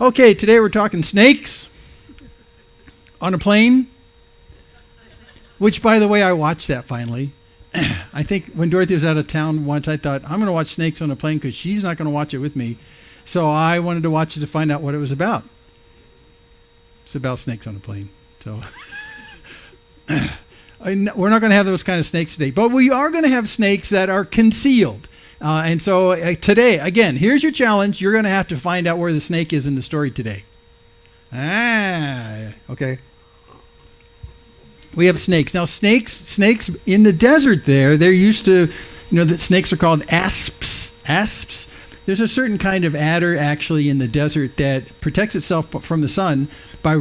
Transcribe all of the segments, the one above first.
Okay, today we're talking snakes on a plane, which, by the way, I watched that finally. I think when Dorothy was out of town once, I thought, I'm going to watch Snakes on a Plane because she's not going to watch it with me. So I wanted to watch it to find out what it was about. It's about snakes on a plane. So we're not going to have those kind of snakes today, but we are going to have snakes that are concealed. And so today, again, here's your challenge. You're going to have to find out where the snake is in the story today. Okay. We have snakes. Now, snakes in the desert there, they're used to, that snakes are called asps. Asps. There's a certain kind of adder actually in the desert that protects itself from the sun by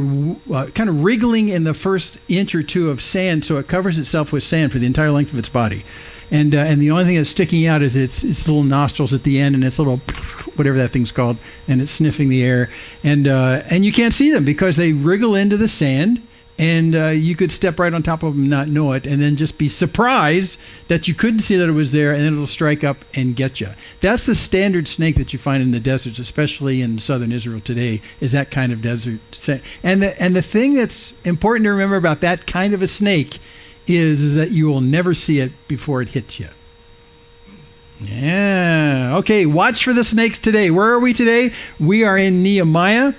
kind of wriggling in the first inch or two of sand, so it covers itself with sand for the entire length of its body. And the only thing that's sticking out is its little nostrils at the end and its little, whatever that thing's called, and it's sniffing the air. And you can't see them because they wriggle into the sand, and you could step right on top of them and not know it, and then just be surprised that you couldn't see that it was there, and then it'll strike up and get you. That's the standard snake that you find in the deserts, especially in southern Israel today, is that kind of desert snake. And the thing that's important to remember about that kind of a snake is that you will never see it before it hits you. Yeah. Okay, watch for the snakes today. Where are we today? We are in Nehemiah.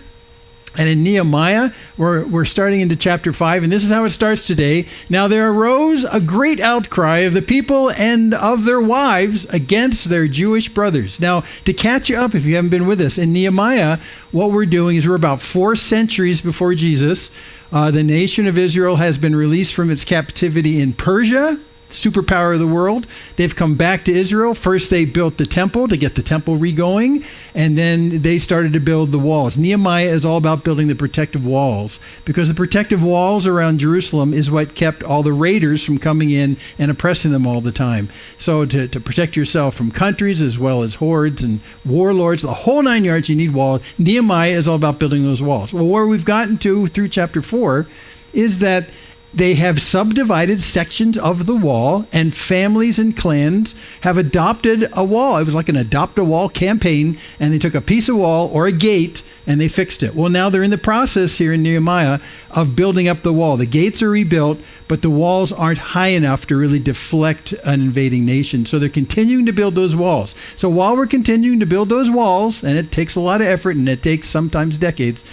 And in Nehemiah, we're starting into chapter 5, and this is how it starts today. Now there arose a great outcry of the people and of their wives against their Jewish brothers. Now, to catch you up, if you haven't been with us, in Nehemiah, what we're doing is we're about 4 centuries before Jesus. The nation of Israel has been released from its captivity in Persia, superpower of the world. They've come back to Israel. First, they built the temple to get the temple re-going, and then they started to build the walls. Nehemiah is all about building the protective walls, because the protective walls around Jerusalem is what kept all the raiders from coming in and oppressing them all the time. So to protect yourself from countries as well as hordes and warlords, the whole 9 yards, you need walls. Nehemiah is all about building those walls. Well, where we've gotten to through chapter 4 is that they have subdivided sections of the wall, and families and clans have adopted a wall. It was like an adopt a wall campaign, and they took a piece of wall or a gate and they fixed it. Well, now they're in the process here in Nehemiah of building up the wall. The gates are rebuilt, but the walls aren't high enough to really deflect an invading nation. So they're continuing to build those walls. So while we're continuing to build those walls, and it takes a lot of effort and it takes sometimes decades,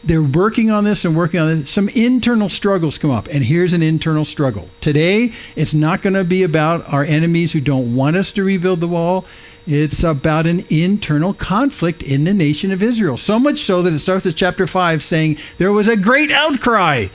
they're working on this and working on it. Some internal struggles come up, and here's an internal struggle. Today, it's not going to be about our enemies who don't want us to rebuild the wall. It's about an internal conflict in the nation of Israel. So much so that it starts with chapter 5 saying, there was a great outcry.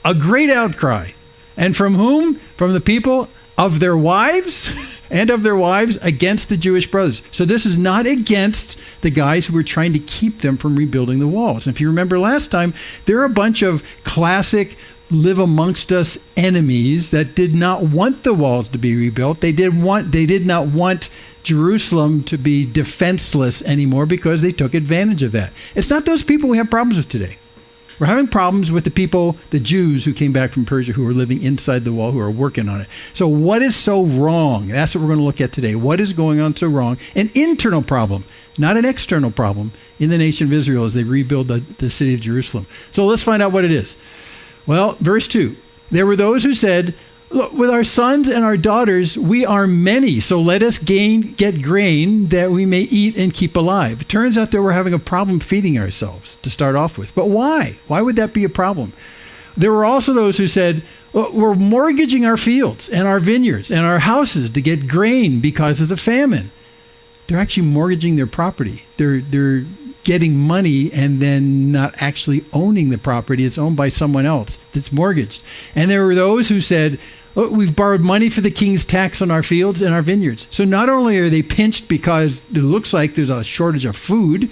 A great outcry. And from whom? From the people of their wives and of their wives against the Jewish brothers. So this is not against the guys who were trying to keep them from rebuilding the walls. And if you remember last time, there are a bunch of classic live amongst us enemies that did not want the walls to be rebuilt. They did not want Jerusalem to be defenseless anymore because they took advantage of that. It's not those people we have problems with today. We're having problems with the people, the Jews who came back from Persia, who are living inside the wall, who are working on it. So what is so wrong? That's what we're going to look at today. What is going on so wrong? An internal problem, not an external problem, in the nation of Israel as they rebuild the city of Jerusalem. So let's find out what it is. Well, verse 2. There were those who said, look, with our sons and our daughters, we are many, so let us get grain that we may eat and keep alive. It turns out that we're having a problem feeding ourselves to start off with. But why? Why would that be a problem? There were also those who said, well, we're mortgaging our fields and our vineyards and our houses to get grain because of the famine. They're actually mortgaging their property. They're getting money and then not actually owning the property. It's owned by someone else that's mortgaged. And there were those who said, oh, we've borrowed money for the king's tax on our fields and our vineyards. So not only are they pinched because it looks like there's a shortage of food,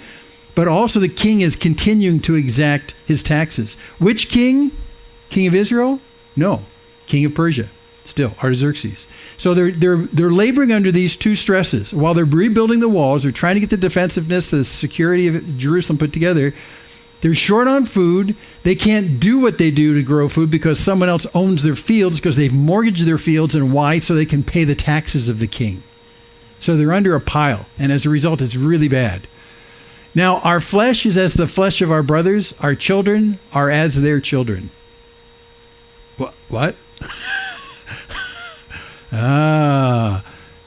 but also the king is continuing to exact his taxes. Which king? King of Israel? No. King of Persia. Still, Artaxerxes. So they're laboring under these two stresses. While they're rebuilding the walls, they're trying to get the defensiveness, the security of Jerusalem put together. They're short on food. They can't do what they do to grow food because someone else owns their fields because they've mortgaged their fields. And why? So they can pay the taxes of the king. So they're under a pile. And as a result, it's really bad. Now, our flesh is as the flesh of our brothers. Our children are as their children. What?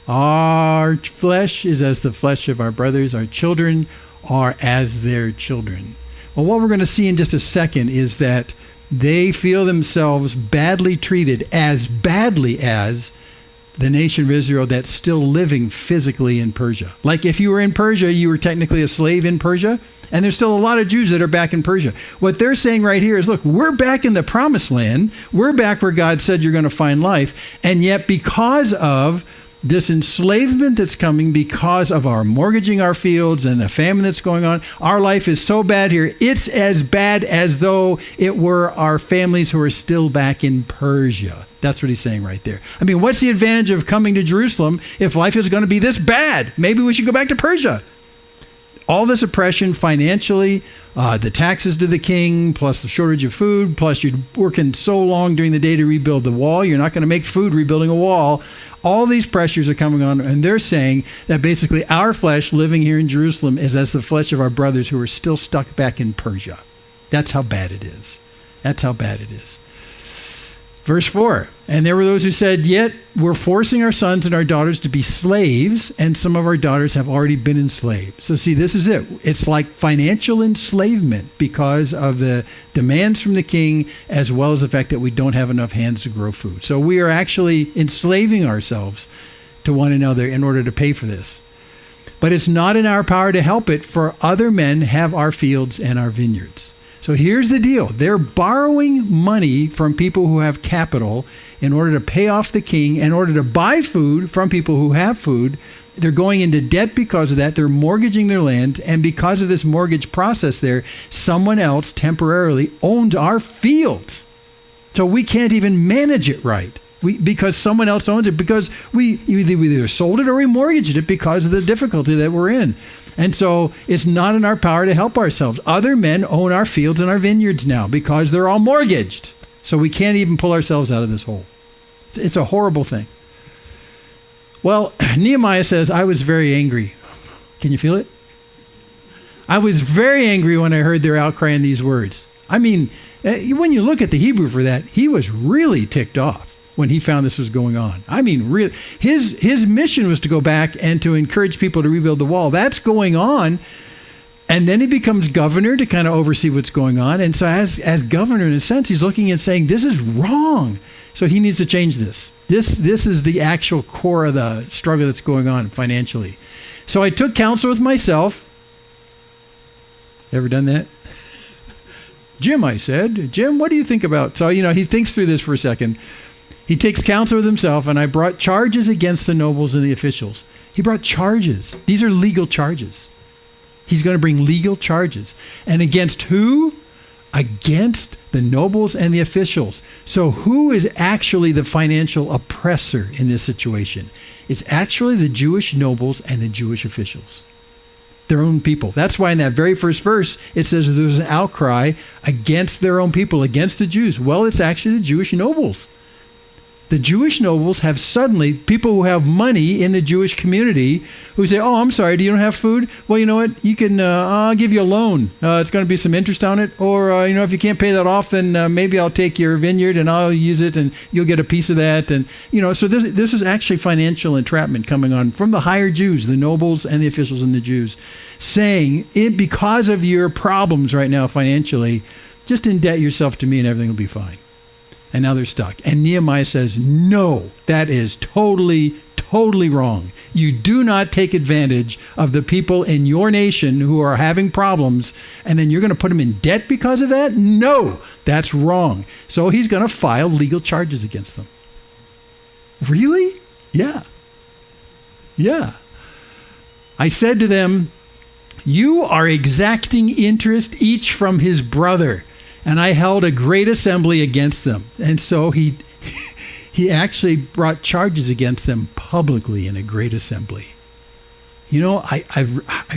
Our flesh is as the flesh of our brothers. Our children are as their children. Well, what we're going to see in just a second is that they feel themselves badly treated, as badly as the nation of Israel that's still living physically in Persia. Like if you were in Persia, you were technically a slave in Persia, and there's still a lot of Jews that are back in Persia. What they're saying right here is, look, we're back in the promised land. We're back where God said you're going to find life. And yet because of this enslavement that's coming, because of our mortgaging our fields and the famine that's going on, our life is so bad here. It's as bad as though it were our families who are still back in Persia. That's what he's saying right there. I mean, what's the advantage of coming to Jerusalem if life is going to be this bad? Maybe we should go back to Persia. All this oppression financially, the taxes to the king, plus the shortage of food, plus you're working so long during the day to rebuild the wall. You're not going to make food rebuilding a wall. All these pressures are coming on, and they're saying that basically our flesh living here in Jerusalem is as the flesh of our brothers who are still stuck back in Persia. That's how bad it is. That's how bad it is. Verse 4, and there were those who said, yet we're forcing our sons and our daughters to be slaves, and some of our daughters have already been enslaved. So see, this is it. It's like financial enslavement because of the demands from the king, as well as the fact that we don't have enough hands to grow food. So we are actually enslaving ourselves to one another in order to pay for this. But it's not in our power to help it, for other men have our fields and our vineyards. So here's the deal. They're borrowing money from people who have capital in order to pay off the king, in order to buy food from people who have food. They're going into debt because of that. They're mortgaging their land. And because of this mortgage process there, someone else temporarily owns our fields. So we can't even manage it right. Because someone else owns it, because we either sold it or we mortgaged it because of the difficulty that we're in. And so it's not in our power to help ourselves. Other men own our fields and our vineyards now because they're all mortgaged. So we can't even pull ourselves out of this hole. It's a horrible thing. Well, Nehemiah says, I was very angry. Can you feel it? I was very angry when I heard their outcry in these words. I mean, when you look at the Hebrew for that, he was really ticked off when he found this was going on. I mean, really, his mission was to go back and to encourage people to rebuild the wall. That's going on. And then he becomes governor to kind of oversee what's going on. And so as governor, in a sense, he's looking and saying, this is wrong. So he needs to change this. This is the actual core of the struggle that's going on financially. So I took counsel with myself. Ever done that? Jim, I said, Jim, what do you think about? So, he thinks through this for a second. He takes counsel with himself, and I brought charges against the nobles and the officials. He brought charges. These are legal charges. He's going to bring legal charges. And against who? Against the nobles and the officials. So who is actually the financial oppressor in this situation? It's actually the Jewish nobles and the Jewish officials. Their own people. That's why in that very first verse, it says there's an outcry against their own people, against the Jews. Well, it's actually the Jewish nobles. The Jewish nobles have suddenly, people who have money in the Jewish community who say, oh, I'm sorry, do you don't have food? Well, you know what? You can, I'll give you a loan. It's going to be some interest on it. Or, if you can't pay that off, then maybe I'll take your vineyard and I'll use it and you'll get a piece of that. And, so this is actually financial entrapment coming on from the higher Jews, the nobles and the officials and the Jews, saying, because of your problems right now financially, just indebt yourself to me and everything will be fine. And now they're stuck. And Nehemiah says, no, that is totally, totally wrong. You do not take advantage of the people in your nation who are having problems, and then you're going to put them in debt because of that? No, that's wrong. So he's going to file legal charges against them. Really? Yeah. Yeah. I said to them, you are exacting interest each from his brother. And I held a great assembly against them. And so he actually brought charges against them publicly in a great assembly. I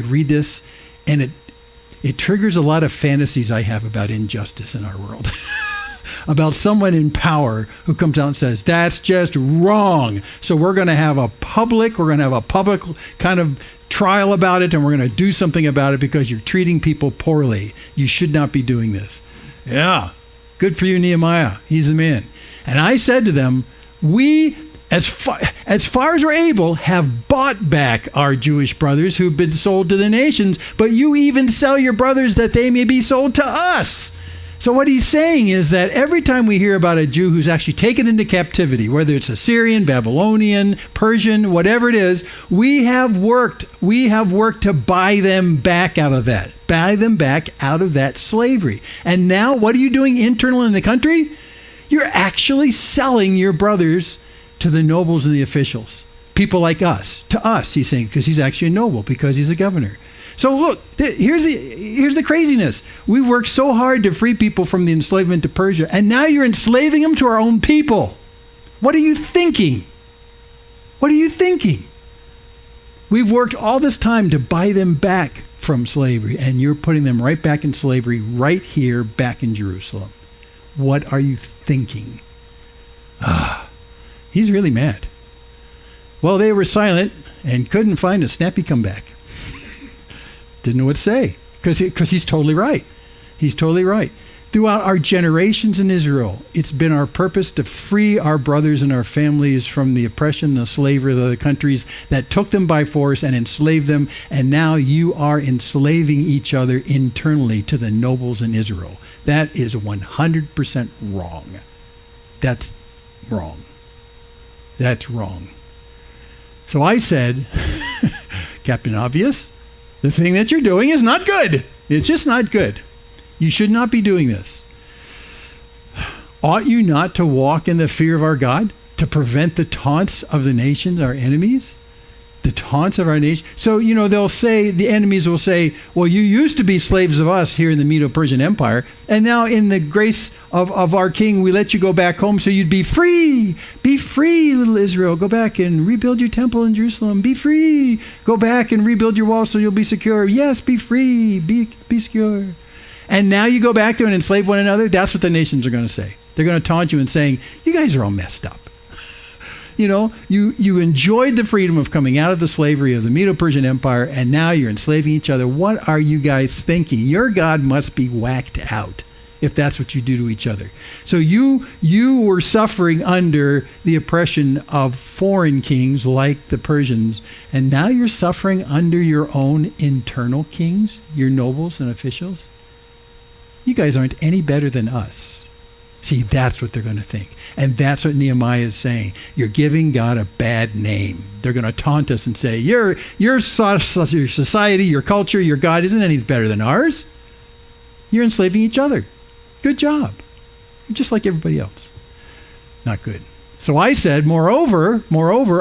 read this, and it triggers a lot of fantasies I have about injustice in our world. about someone in power who comes out and says, that's just wrong. So we're going to have a public kind of trial about it, and we're going to do something about it because you're treating people poorly. You should not be doing this. Yeah, good for you, Nehemiah. He's the man. And I said to them, we, as far as we're able, have bought back our Jewish brothers who've been sold to the nations, but you even sell your brothers that they may be sold to us. So what he's saying is that every time we hear about a Jew who's actually taken into captivity, whether it's Assyrian, Babylonian, Persian, whatever it is, we have worked to buy them back out of that. Buy them back out of that slavery. And now what are you doing internal in the country? You're actually selling your brothers to the nobles and the officials. People like us. To us, he's saying, because he's actually a noble, because he's a governor. So look, here's the craziness. We worked so hard to free people from the enslavement to Persia, and now you're enslaving them to our own people. What are you thinking? What are you thinking? We've worked all this time to buy them back from slavery, and you're putting them right back in slavery right here, back in Jerusalem. What are you thinking? He's really mad. Well, they were silent and couldn't find a snappy comeback. Didn't know what to say, because he's totally right. He's totally right. Throughout our generations in Israel, it's been our purpose to free our brothers and our families from the oppression, the slavery of the countries that took them by force and enslaved them. And now you are enslaving each other internally to the nobles in Israel. That is 100% wrong. That's wrong. That's wrong. So I said, Captain Obvious, the thing that you're doing is not good. It's just not good. You should not be doing this. Ought you not to walk in the fear of our God, to prevent the taunts of the nations, our enemies? The taunts of our nation. So, they'll say, the enemies will say, well, you used to be slaves of us here in the Medo-Persian Empire, and now in the grace of our king, we let you go back home so you'd be free. Be free, little Israel. Go back and rebuild your temple in Jerusalem. Be free. Go back and rebuild your walls so you'll be secure. Yes, be free. Be secure. And now you go back there and enslave one another. That's what the nations are going to say. They're going to taunt you and saying, you guys are all messed up. You enjoyed the freedom of coming out of the slavery of the Medo-Persian Empire, and now you're enslaving each other. What are you guys thinking? Your God must be whacked out if that's what you do to each other. So you were suffering under the oppression of foreign kings like the Persians, and now you're suffering under your own internal kings, your nobles and officials. You guys aren't any better than us. See, that's what they're going to think. And that's what Nehemiah is saying. You're giving God a bad name. They're going to taunt us and say, your society, your culture, your God isn't any better than ours. You're enslaving each other. Good job. You're just like everybody else. Not good. So I said, moreover,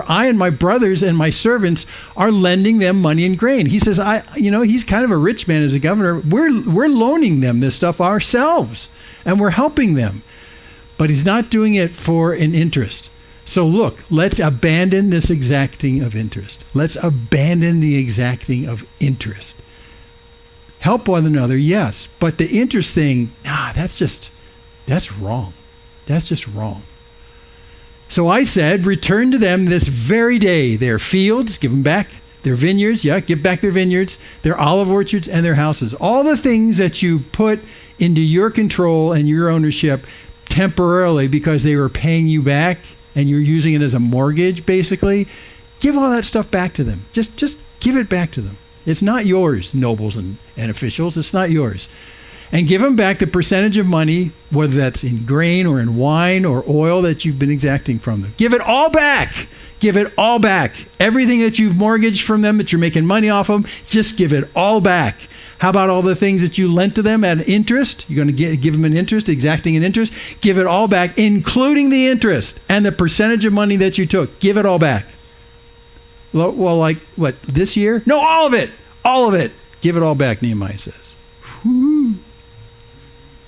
I and my brothers and my servants are lending them money and grain. He says, he's kind of a rich man as a governor. We're loaning them this stuff ourselves, and we're helping them. But he's not doing it for an interest. So look, let's abandon this exacting of interest. Let's abandon the exacting of interest. Help one another, yes. But the interest thing, that's wrong. That's just wrong. So I said, return to them this very day their fields, give them back, their vineyards, give back their vineyards, their olive orchards, and their houses. All the things that you put into your control and your ownership temporarily because they were paying you back and you're using it as a mortgage, basically, give all that stuff back to them. Just give it back to them. It's not yours, nobles and officials. It's not yours. And give them back the percentage of money, whether that's in grain or in wine or oil that you've been exacting from them. Give it all back. Give it all back. Everything that you've mortgaged from them, that you're making money off them, just give it all back. How about all the things that you lent to them at interest? You're going to give them an interest, exacting an interest. Give it all back, including the interest and the percentage of money that you took. Give it all back. Well, like what, this year? No, all of it. All of it. Give it all back, Nehemiah says. Woo.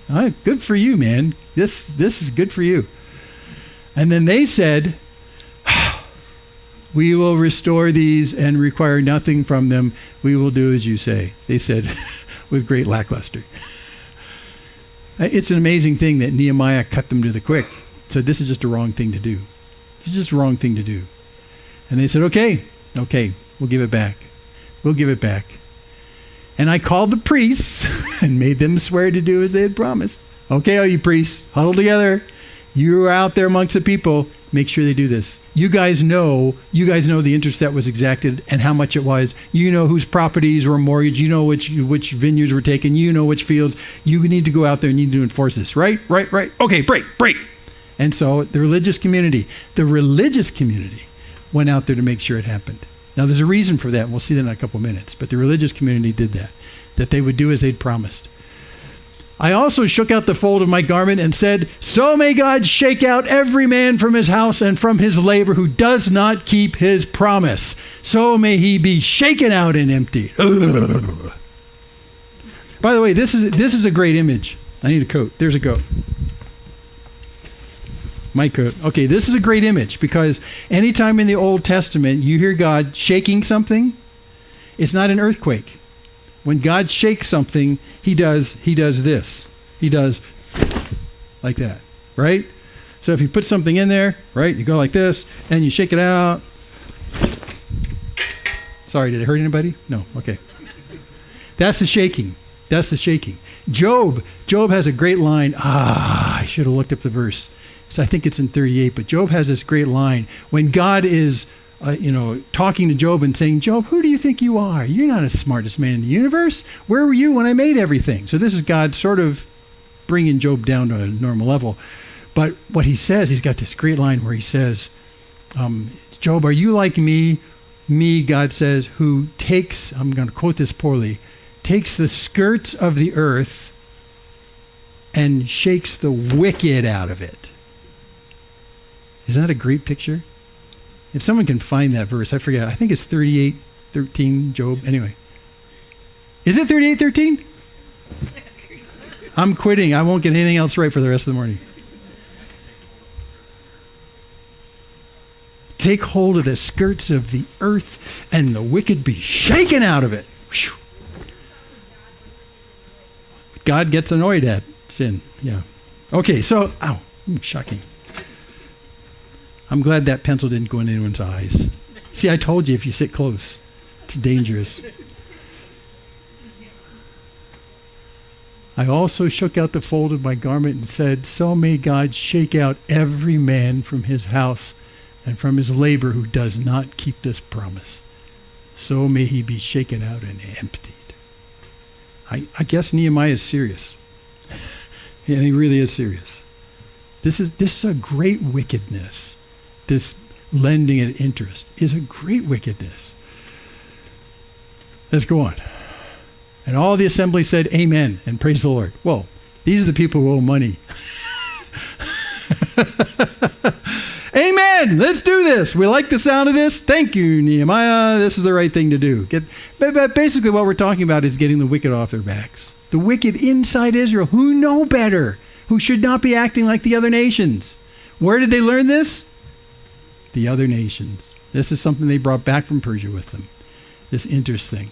All right, good for you, man. This is good for you. And then they said, we will restore these and require nothing from them. We will do as you say. They said with great lackluster. It's an amazing thing that Nehemiah cut them to the quick. So this is just a wrong thing to do. This is just a wrong thing to do. And they said, okay, we'll give it back. We'll give it back. And I called the priests and made them swear to do as they had promised. Okay, all you priests, huddle together. You're out there amongst the people. Make sure they do this. You guys know the interest that was exacted and how much it was. You know whose properties were mortgaged. You know which vineyards were taken. You know which fields. You need to go out there and you need to enforce this. Right. Okay, break. And so the religious community went out there to make sure it happened. Now, there's a reason for that, and we'll see that in a couple minutes. But the religious community did that they would do as they'd promised. I also shook out the fold of my garment and said, so may God shake out every man from his house and from his labor who does not keep his promise. So may he be shaken out and emptied. By the way, this is a great image. I need a coat. There's a coat. My coat. Okay, this is a great image because anytime in the Old Testament you hear God shaking something, it's not an earthquake. When God shakes something, he does this. He does like that, right? So if you put something in there, right, you go like this, and you shake it out. Sorry, did it hurt anybody? No, okay. That's the shaking. Job has a great line. I should have looked up the verse. So I think it's in 38, but Job has this great line. When God is talking to Job and saying, Job, who do you think you are? You're not the smartest man in the universe. Where were you when I made everything? So this is God sort of bringing Job down to a normal level. But what he says, he's got this great line where he says, Job, are you like me? Me, God says, who takes, I'm going to quote this poorly, takes the skirts of the earth and shakes the wicked out of it. Isn't that a great picture? If someone can find that verse, I forget. I think it's 38:13, Job. Anyway. Is it 38:13? I'm quitting. I won't get anything else right for the rest of the morning. Take hold of the skirts of the earth, and the wicked be shaken out of it. Whew. God gets annoyed at sin. Yeah. Okay, so, shocking. I'm glad that pencil didn't go in anyone's eyes. See, I told you if you sit close, it's dangerous. I also shook out the fold of my garment and said, so may God shake out every man from his house and from his labor who does not keep this promise. So may he be shaken out and emptied. I guess Nehemiah is serious. And he really is serious. This is a great wickedness. This lending at interest is a great wickedness. Let's go on. And all the assembly said, amen, and praise the Lord. Well, these are the people who owe money. Amen. Let's do this. We like the sound of this. Thank you, Nehemiah. This is the right thing to do. But basically what we're talking about is getting the wicked off their backs. The wicked inside Israel who know better, who should not be acting like the other nations. Where did they learn this? The other nations. This is something they brought back from Persia with them. This interest thing.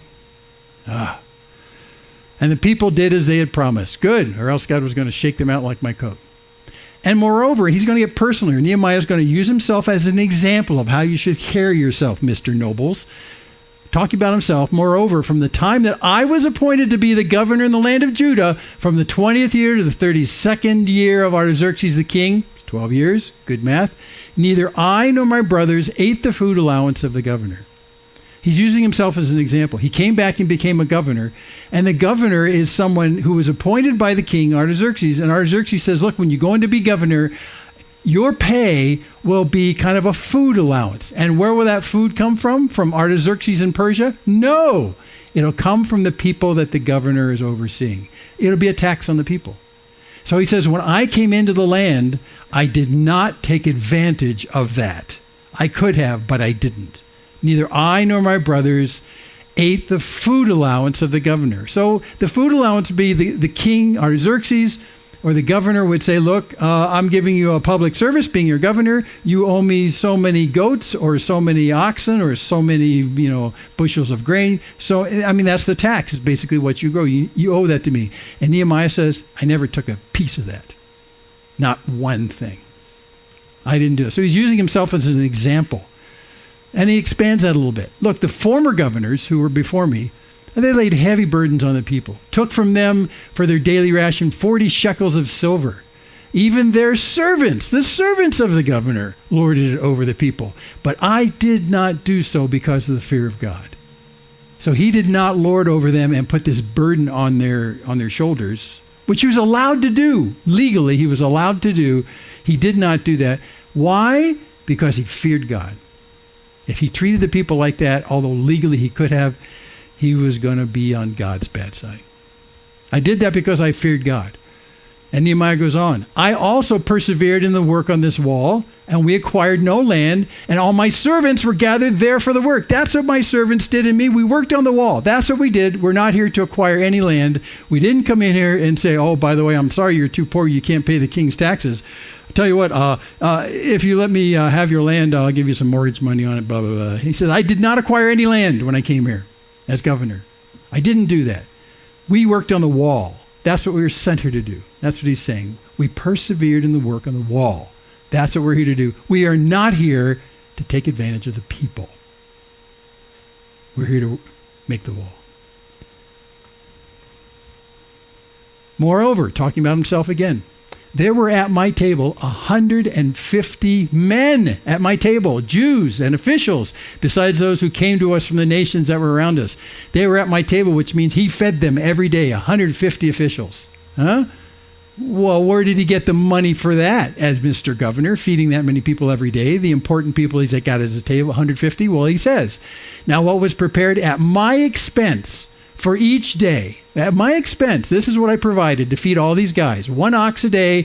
And the people did as they had promised. Good, or else God was going to shake them out like my coat. And moreover, he's going to get personal here. Nehemiah is going to use himself as an example of how you should carry yourself, Mr. Nobles. Talking about himself. Moreover, from the time that I was appointed to be the governor in the land of Judah, from the 20th year to the 32nd year of Artaxerxes the king, 12 years, good math, neither I nor my brothers ate the food allowance of the governor. He's using himself as an example. He came back and became a governor. And the governor is someone who was appointed by the king, Artaxerxes. And Artaxerxes says, look, when you go in to be governor, your pay will be kind of a food allowance. And where will that food come from? From Artaxerxes in Persia? No. It'll come from the people that the governor is overseeing. It'll be a tax on the people. So he says, when I came into the land, I did not take advantage of that. I could have, but I didn't. Neither I nor my brothers ate the food allowance of the governor. So the food allowance would be the king, Artaxerxes, Or the governor would say, look, I'm giving you a public service being your governor. You owe me so many goats or so many oxen or so many, bushels of grain. So, that's the tax. It's basically what you grow. You owe that to me. And Nehemiah says, I never took a piece of that. Not one thing. I didn't do it. So he's using himself as an example. And he expands that a little bit. Look, the former governors who were before me, they laid heavy burdens on the people, took from them for their daily ration 40 shekels of silver. Even their servants, the servants of the governor, lorded it over the people. But I did not do so because of the fear of God. So he did not lord over them and put this burden on their shoulders, which he was allowed to do. Legally, he was allowed to do. He did not do that. Why? Because he feared God. If he treated the people like that, although legally he could have, he was going to be on God's bad side. I did that because I feared God. And Nehemiah goes on, I also persevered in the work on this wall, and we acquired no land, and all my servants were gathered there for the work. That's what my servants did in me. We worked on the wall. That's what we did. We're not here to acquire any land. We didn't come in here and say, oh, by the way, I'm sorry, you're too poor. You can't pay the king's taxes. I'll tell you what, if you let me have your land, I'll give you some mortgage money on it, blah, blah, blah. He says, I did not acquire any land when I came here as governor. I didn't do that. We worked on the wall. That's what we were sent here to do. That's what he's saying. We persevered in the work on the wall. That's what we're here to do. We are not here to take advantage of the people. We're here to make the wall. Moreover, talking about himself again, there were at my table 150 men at my table, Jews and officials, besides those who came to us from the nations that were around us. They were at my table, which means he fed them every day, 150 officials. Huh? Well, where did he get the money for that as Mr. Governor, feeding that many people every day? The important people he's got at his table, 150? Well, he says, now what was prepared at my expense for each day, at my expense, this is what I provided to feed all these guys. 1 ox a day,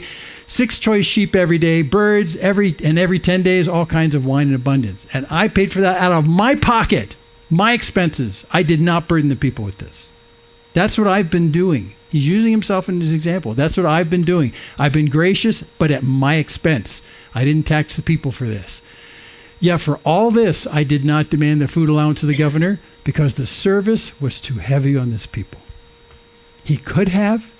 6 choice sheep every day, birds every 10 days, all kinds of wine in abundance. And I paid for that out of my pocket, my expenses. I did not burden the people with this. That's what I've been doing. He's using himself in his example. That's what I've been doing. I've been gracious, but at my expense. I didn't tax the people for this. Yeah, for all this, I did not demand the food allowance of the governor because the service was too heavy on this people. He could have,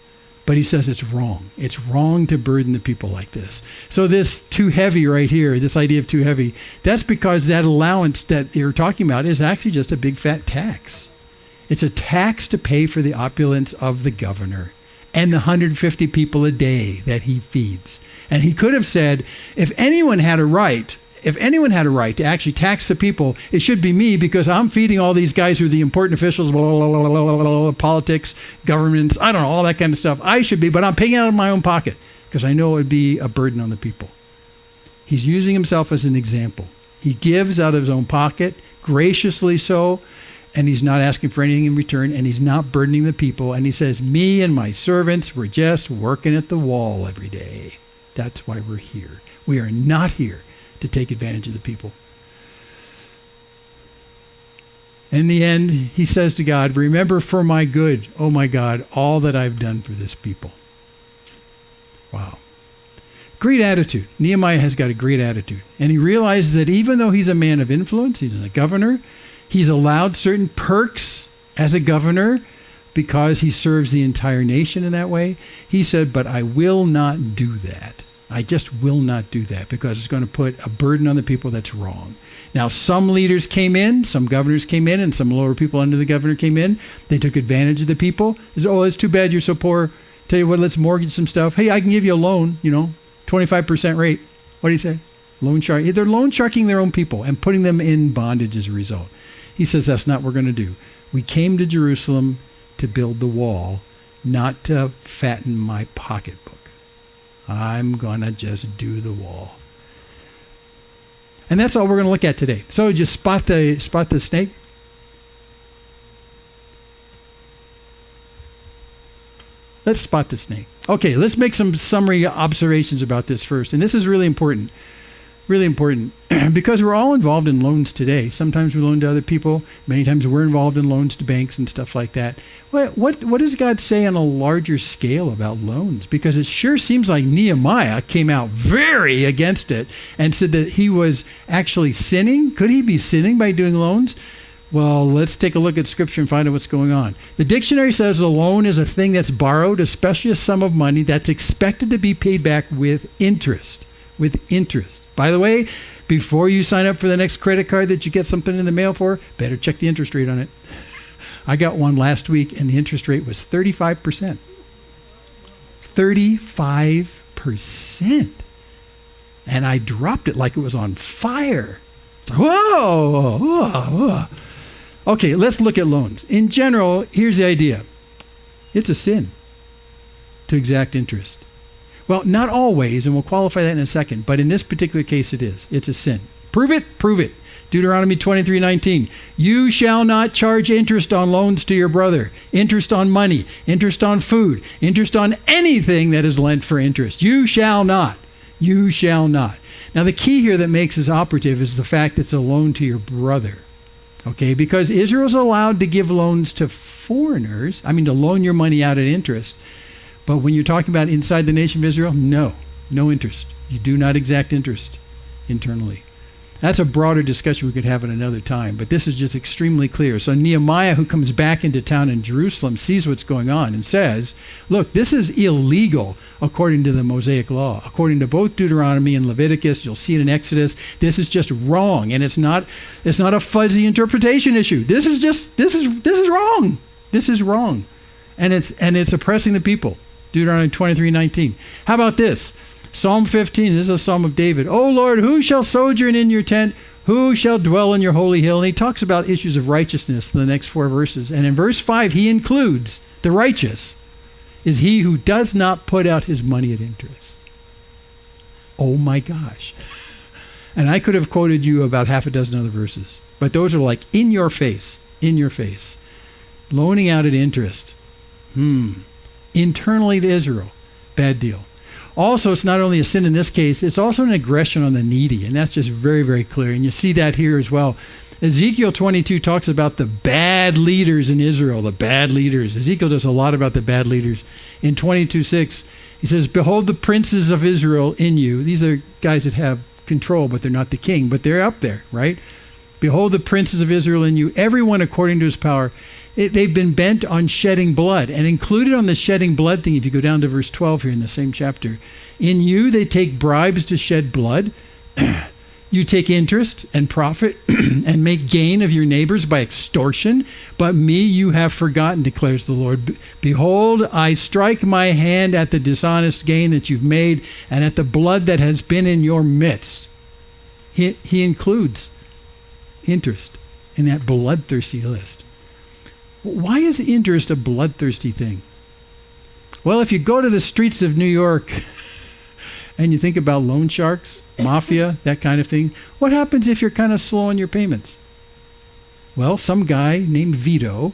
but he says it's wrong. It's wrong to burden the people like this. So this too heavy right here, this idea of too heavy, that's because that allowance that you're talking about is actually just a big fat tax. It's a tax to pay for the opulence of the governor and the 150 people a day that he feeds. And he could have said, if anyone had a right to actually tax the people, it should be me because I'm feeding all these guys who are the important officials, blah, blah, blah, blah, blah, blah, politics, governments, I don't know, all that kind of stuff. I should be, but I'm paying out of my own pocket because I know it would be a burden on the people. He's using himself as an example. He gives out of his own pocket, graciously so, and he's not asking for anything in return, and he's not burdening the people. And he says, me and my servants were just working at the wall every day. That's why we're here. We are not here to take advantage of the people. In the end, he says to God, remember for my good, oh my God, all that I've done for this people. Wow. Great attitude. Nehemiah has got a great attitude. And he realizes that even though he's a man of influence, he's a governor, he's allowed certain perks as a governor because he serves the entire nation in that way. He said, but I will not do that. I just will not do that because it's going to put a burden on the people that's wrong. Now, some leaders came in, some governors came in, and some lower people under the governor came in. They took advantage of the people. They said, oh, it's too bad you're so poor. Tell you what, let's mortgage some stuff. Hey, I can give you a loan, 25% rate. What do you say? Loan shark. They're loan sharking their own people and putting them in bondage as a result. He says that's not what we're going to do. We came to Jerusalem to build the wall, not to fatten my pocketbook. I'm going to just do the wall. And that's all we're going to look at today. So just spot the snake. Let's spot the snake. Okay, let's make some summary observations about this first. And this is really important. Really important because we're all involved in loans today. Sometimes we loan to other people. Many times we're involved in loans to banks and stuff like that. What does God say on a larger scale about loans? Because it sure seems like Nehemiah came out very against it and said that he was actually sinning. Could he be sinning by doing loans? Well, let's take a look at Scripture and find out what's going on. The dictionary says a loan is a thing that's borrowed, especially a sum of money that's expected to be paid back with interest. With interest. By the way, before you sign up for the next credit card that you get something in the mail for, better check the interest rate on it. I got one last week and the interest rate was 35%. 35%. And I dropped it like it was on fire. Whoa, whoa, whoa. Okay, let's look at loans. In general, here's the idea. It's a sin to exact interest. Well, not always, and we'll qualify that in a second, but in this particular case it is. It's a sin. Prove it? Prove it. Deuteronomy 23:19. You shall not charge interest on loans to your brother, interest on money, interest on food, interest on anything that is lent for interest. You shall not. You shall not. Now, the key here that makes this operative is the fact that it's a loan to your brother. Okay, because Israel's allowed to give loans to foreigners, to loan your money out at interest. But when you're talking about inside the nation of Israel, no interest. You do not exact interest internally. That's a broader discussion we could have at another time, but this is just extremely clear. So Nehemiah, who comes back into town in Jerusalem, sees what's going on and says, look, this is illegal according to the Mosaic law. According to both Deuteronomy and Leviticus, you'll see it in Exodus, this is just wrong, and it's not a fuzzy interpretation issue. This is wrong. This is wrong. And it's oppressing the people. Deuteronomy 23:19. How about this? Psalm 15, this is a psalm of David. O Lord, who shall sojourn in your tent? Who shall dwell in your holy hill? And he talks about issues of righteousness in the next 4 verses. And in verse 5, he includes the righteous is he who does not put out his money at interest. Oh my gosh. And I could have quoted you about half a dozen other verses. But those are like in your face. Loaning out at interest. Internally to Israel. Bad deal. Also, it's not only a sin in this case, it's also an aggression on the needy. And that's just very, very clear. And you see that here as well. Ezekiel 22 talks about the bad leaders in Israel, the bad leaders. Ezekiel does a lot about the bad leaders. In 22:6, he says, behold the princes of Israel in you. These are guys that have control, but they're not the king, but they're up there, right? Behold the princes of Israel in you, everyone according to his power. They've been bent on shedding blood. And included on the shedding blood thing, if you go down to verse 12 here in the same chapter, in you they take bribes to shed blood. You take interest and profit and make gain of your neighbors by extortion. But me you have forgotten, declares the Lord. Behold, I strike my hand at the dishonest gain that you've made and at the blood that has been in your midst. He includes interest in that bloodthirsty list. Why is interest a bloodthirsty thing? Well, if you go to the streets of New York and you think about loan sharks, mafia, that kind of thing, what happens if you're kind of slow on your payments? Well, some guy named Vito,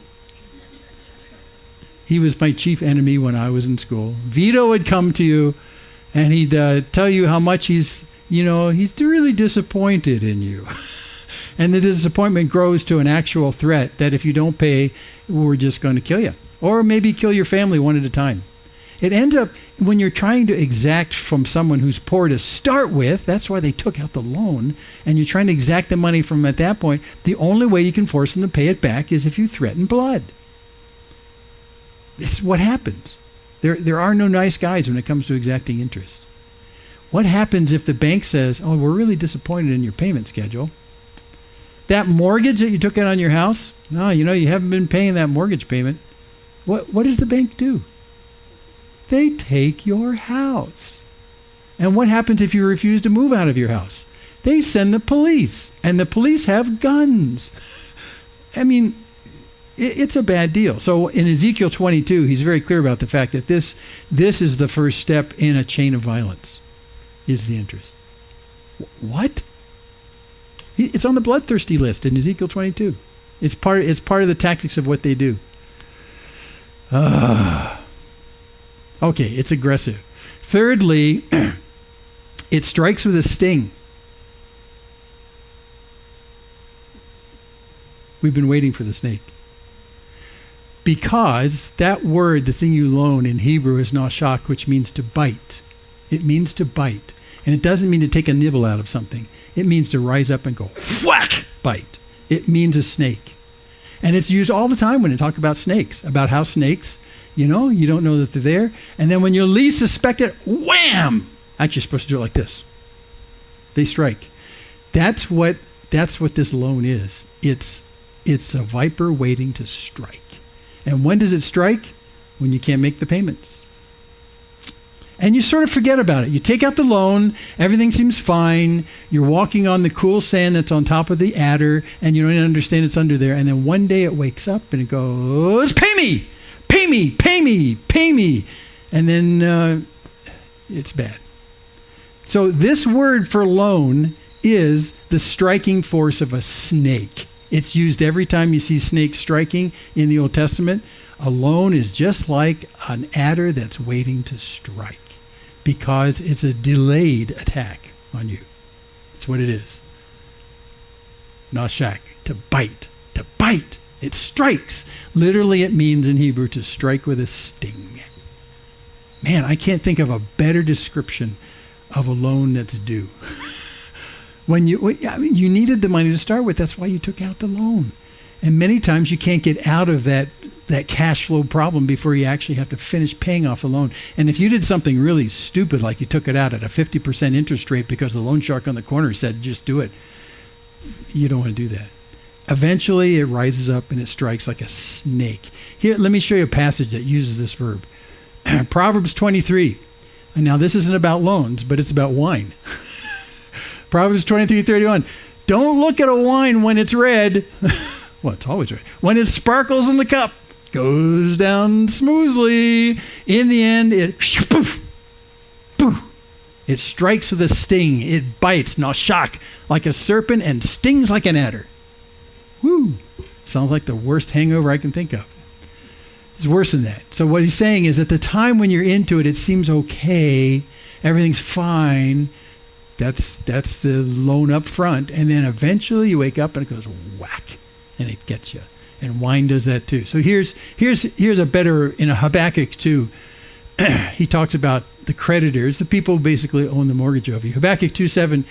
he was my chief enemy when I was in school. Vito would come to you and he'd tell you how much he's really disappointed in you. And the disappointment grows to an actual threat that if you don't pay, we're just going to kill you. Or maybe kill your family one at a time. It ends up, when you're trying to exact from someone who's poor to start with, that's why they took out the loan, and you're trying to exact the money from them at that point, the only way you can force them to pay it back is if you threaten blood. This is what happens. There are no nice guys when it comes to exacting interest. What happens if the bank says, oh, we're really disappointed in your payment schedule? That mortgage that you took out on your house, no, you haven't been paying that mortgage payment. What does the bank do? They take your house. And what happens if you refuse to move out of your house? They send the police, and the police have guns. It's a bad deal. So in Ezekiel 22, he's very clear about the fact that this is the first step in a chain of violence, is the interest. What? It's on the bloodthirsty list in Ezekiel 22. It's part of the tactics of what they do. Okay, it's aggressive. Thirdly, it strikes with a sting. We've been waiting for the snake. Because that word, the thing you loan in Hebrew, is nashak, which means to bite. It means to bite. And it doesn't mean to take a nibble out of something. It means to rise up and go whack, bite. It means a snake. And it's used all the time when you talk about snakes, about how snakes, you don't know that they're there. And then when you least suspect it, wham! Actually, you're supposed to do it like this. They strike. That's what this loan is. It's a viper waiting to strike. And when does it strike? When you can't make the payments. And you sort of forget about it. You take out the loan, everything seems fine, you're walking on the cool sand that's on top of the adder, and you don't even understand it's under there, and then one day it wakes up and it goes, pay me, pay me, pay me, pay me. And then it's bad. So this word for loan is the striking force of a snake. It's used every time you see snakes striking in the Old Testament. A loan is just like an adder that's waiting to strike, because it's a delayed attack on you. That's what it is. Nashak, to bite, to bite. It strikes. Literally, it means in Hebrew to strike with a sting. Man, I can't think of a better description of a loan that's due. When you needed the money to start with, that's why you took out the loan. And many times you can't get out of that cash flow problem before you actually have to finish paying off the loan. And if you did something really stupid, like you took it out at a 50% interest rate because the loan shark on the corner said, just do it, you don't want to do that. Eventually, it rises up and it strikes like a snake. Here, let me show you a passage that uses this verb. Proverbs 23. And now, this isn't about loans, but it's about wine. Proverbs 23:31. Don't look at a wine when it's red. Well, it's always red. When it sparkles in the cup, goes down smoothly. In the end, it poof, poof. It strikes with a sting. It bites, nashak, like a serpent and stings like an adder. Woo! Sounds like the worst hangover I can think of. It's worse than that. So what he's saying is, at the time when you're into it, it seems okay. Everything's fine. That's the loan up front. And then eventually you wake up and it goes whack. And it gets you. And wine does that too. So here's a better, in a Habakkuk 2, he talks about the creditors, the people who basically own the mortgage over you. Habakkuk 2:7,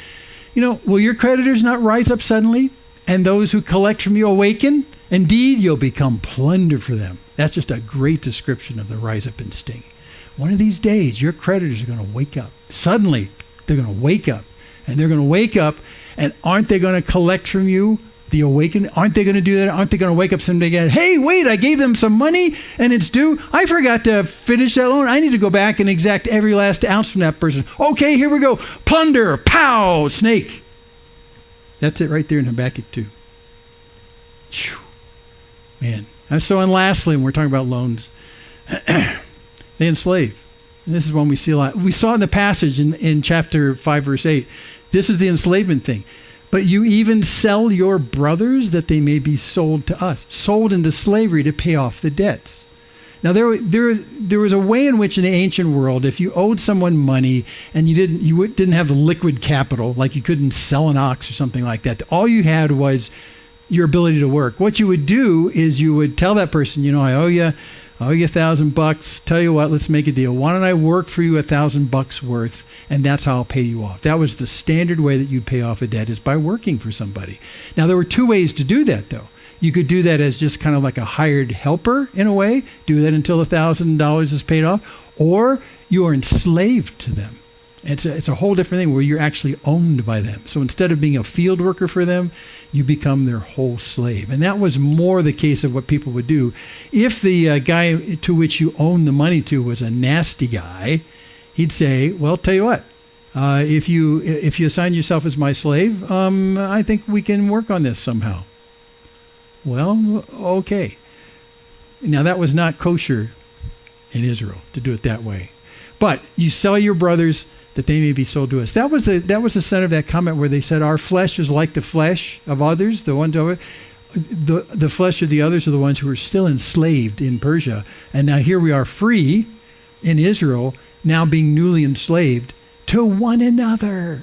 will your creditors not rise up suddenly, and those who collect from you awaken? Indeed, you'll become plunder for them. That's just a great description of the rise up and sting. One of these days, your creditors are going to wake up. Suddenly, they're going to wake up. And they're going to wake up, and aren't they going to collect from you the awakening? Aren't they going to do that? Aren't they going to wake up someday again? Hey, wait, I gave them some money and it's due. I forgot to finish that loan. I need to go back and exact every last ounce from that person. Okay, here we go. Plunder, pow, snake. That's it right there in Habakkuk 2. Man. And lastly, when we're talking about loans, they enslave. And this is one we see a lot. We saw in the passage in chapter 5, verse 8. This is the enslavement thing. But you even sell your brothers that they may be sold to us, sold into slavery to pay off the debts. Now, there was a way in which in the ancient world, if you owed someone money and you didn't have liquid capital, like you couldn't sell an ox or something like that, all you had was your ability to work. What you would do is you would tell that person, I owe you $1,000. Tell you what, let's make a deal. Why don't I work for you $1,000 worth? And that's how I'll pay you off. That was the standard way that you pay off a debt, is by working for somebody. Now, there were two ways to do that, though. You could do that as just kind of like a hired helper, in a way. Do that until $1,000 is paid off. Or you are enslaved to them. It's a whole different thing where you're actually owned by them. So instead of being a field worker for them, you become their whole slave. And that was more the case of what people would do. If the guy to which you own the money to was a nasty guy, he'd say, well, tell you what, if you assign yourself as my slave, I think we can work on this somehow. Well, okay. Now, that was not kosher in Israel to do it that way. But you sell your brothers that they may be sold to us. That was the center of that comment where they said our flesh is like the flesh of others, the ones over. The flesh of the others are the ones who are still enslaved in Persia. And now here we are free in Israel, now being newly enslaved to one another.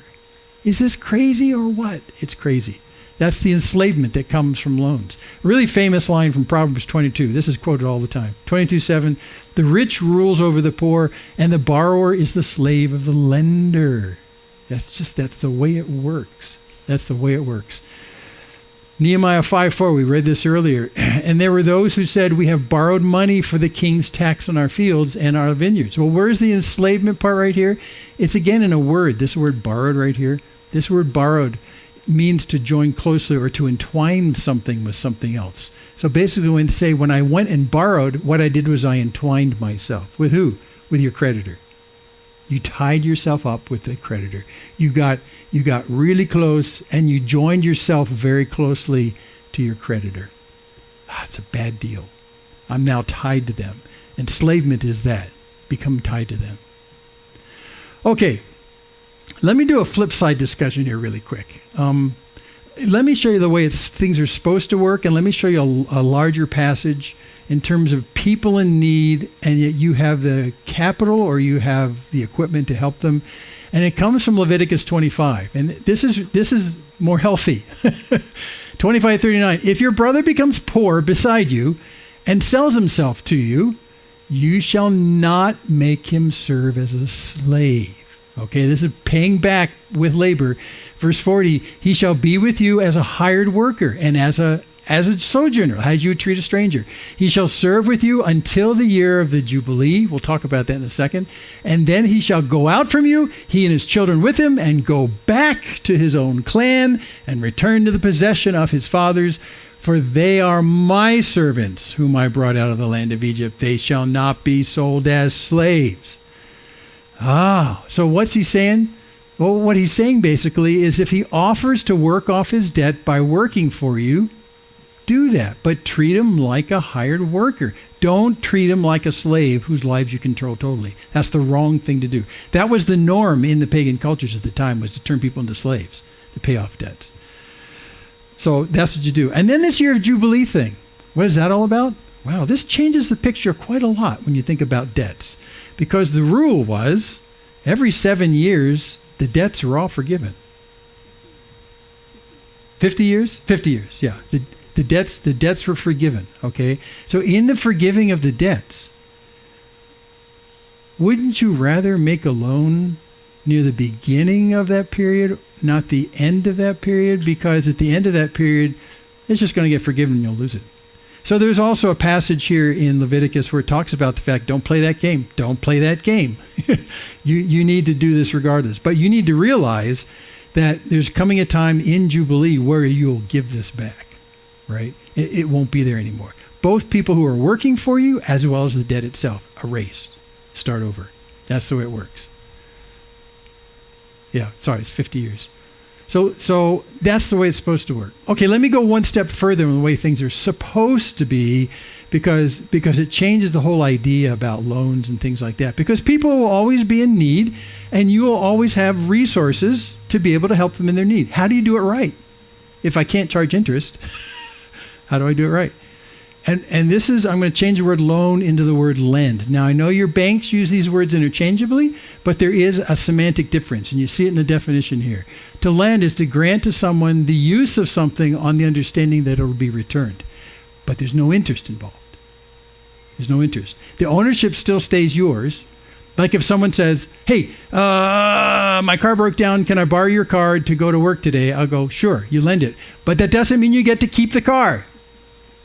Is this crazy or what? It's crazy. That's the enslavement that comes from loans. A really famous line from Proverbs 22. This is quoted all the time. 22:7. The rich rules over the poor, and the borrower is the slave of the lender. That's the way it works. That's the way it works. Nehemiah 5:4, we read this earlier. And there were those who said, we have borrowed money for the king's tax on our fields and our vineyards. Well, where's the enslavement part right here? It's again in a word. This word borrowed right here. This word borrowed means to join closely or to entwine something with something else. So basically when I went and borrowed, what I did was I entwined myself. With who? With your creditor. You tied yourself up with the creditor. You got really close and you joined yourself very closely to your creditor. It's a bad deal. I'm now tied to them. Enslavement is that. Become tied to them. Okay. Let me do a flip side discussion here really quick. Let me show you the way things are supposed to work, and let me show you a larger passage in terms of people in need, and yet you have the capital or you have the equipment to help them. And it comes from Leviticus 25. And this is more healthy. 25:39. If your brother becomes poor beside you and sells himself to you, you shall not make him serve as a slave. Okay, this is paying back with labor. Verse 40, he shall be with you as a hired worker and as a sojourner, as you would treat a stranger. He shall serve with you until the year of the Jubilee. We'll talk about that in a second. And then he shall go out from you, he and his children with him, and go back to his own clan and return to the possession of his fathers. For they are my servants, whom I brought out of the land of Egypt. They shall not be sold as slaves. So what's he saying? Well, what he's saying basically is if he offers to work off his debt by working for you, do that, but treat him like a hired worker. Don't treat him like a slave whose lives you control totally. That's the wrong thing to do. That was the norm in the pagan cultures at the time, was to turn people into slaves to pay off debts. So that's what you do. And then this year of Jubilee thing, what is that all about? Wow, this changes the picture quite a lot when you think about debts. Because the rule was every 7 years, the debts are all forgiven. 50 years? 50 years, yeah. The debts were forgiven, okay? So in the forgiving of the debts, wouldn't you rather make a loan near the beginning of that period, not the end of that period? Because at the end of that period, it's just going to get forgiven and you'll lose it. So there's also a passage here in Leviticus where it talks about the fact, don't play that game. Don't play that game. You need to do this regardless. But you need to realize that there's coming a time in Jubilee where you'll give this back, right? It won't be there anymore. Both people who are working for you as well as the debt itself, erased. Start over. That's the way it works. Yeah, sorry, it's 50 years. So that's the way it's supposed to work. Okay, let me go one step further in the way things are supposed to be, because it changes the whole idea about loans and things like that. Because people will always be in need, and you will always have resources to be able to help them in their need. How do you do it right? If I can't charge interest, how do I do it right? And this is, I'm going to change the word loan into the word lend. Now, I know your banks use these words interchangeably, but there is a semantic difference, and you see it in the definition here. To lend is to grant to someone the use of something on the understanding that it will be returned. But there's no interest involved. There's no interest. The ownership still stays yours. Like if someone says, hey, my car broke down, can I borrow your car to go to work today? I'll go, sure, you lend it. But that doesn't mean you get to keep the car.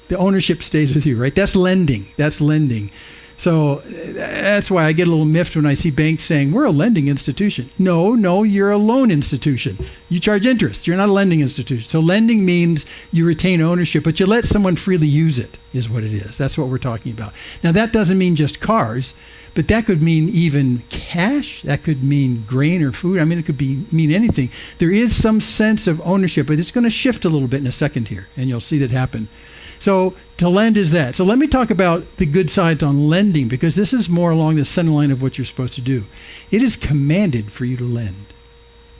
The ownership stays with you, right? That's lending. That's lending. So that's why I get a little miffed when I see banks saying, we're a lending institution. No, you're a loan institution. You charge interest. You're not a lending institution. So lending means you retain ownership, but you let someone freely use it, is what it is. That's what we're talking about. Now, that doesn't mean just cars, but that could mean even cash. That could mean grain or food. I mean, it could mean anything. There is some sense of ownership, but it's going to shift a little bit in a second here, and you'll see that happen. So to lend is that. So let me talk about the good sides on lending, because this is more along the center line of what you're supposed to do. It is commanded for you to lend.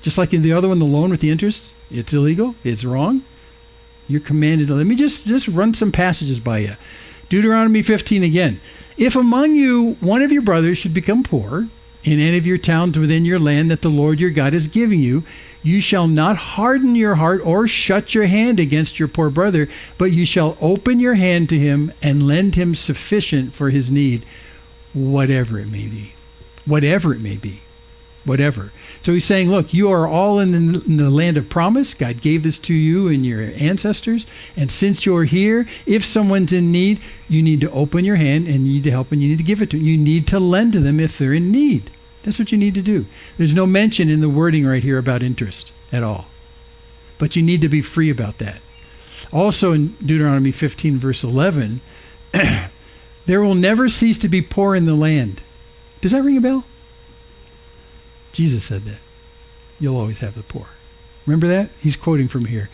Just like in the other one, the loan with the interest, it's illegal, it's wrong. You're commanded to. Let me just run some passages by you. Deuteronomy 15 again. If among you one of your brothers should become poor in any of your towns within your land that the Lord your God is giving you, You shall not harden your heart or shut your hand against your poor brother, but you shall open your hand to him and lend him sufficient for his need, whatever it may be. Whatever it may be. Whatever. So he's saying, look, you are all in the land of promise. God gave this to you and your ancestors. And since you're here, if someone's in need, you need to open your hand and you need to help and you need to give it to them. You need to lend to them if they're in need. That's what you need to do. There's no mention in the wording right here about interest at all. But you need to be free about that. Also in Deuteronomy 15, verse 11, there will never cease to be poor in the land. Does that ring a bell? Jesus said that. You'll always have the poor. Remember that? He's quoting from here.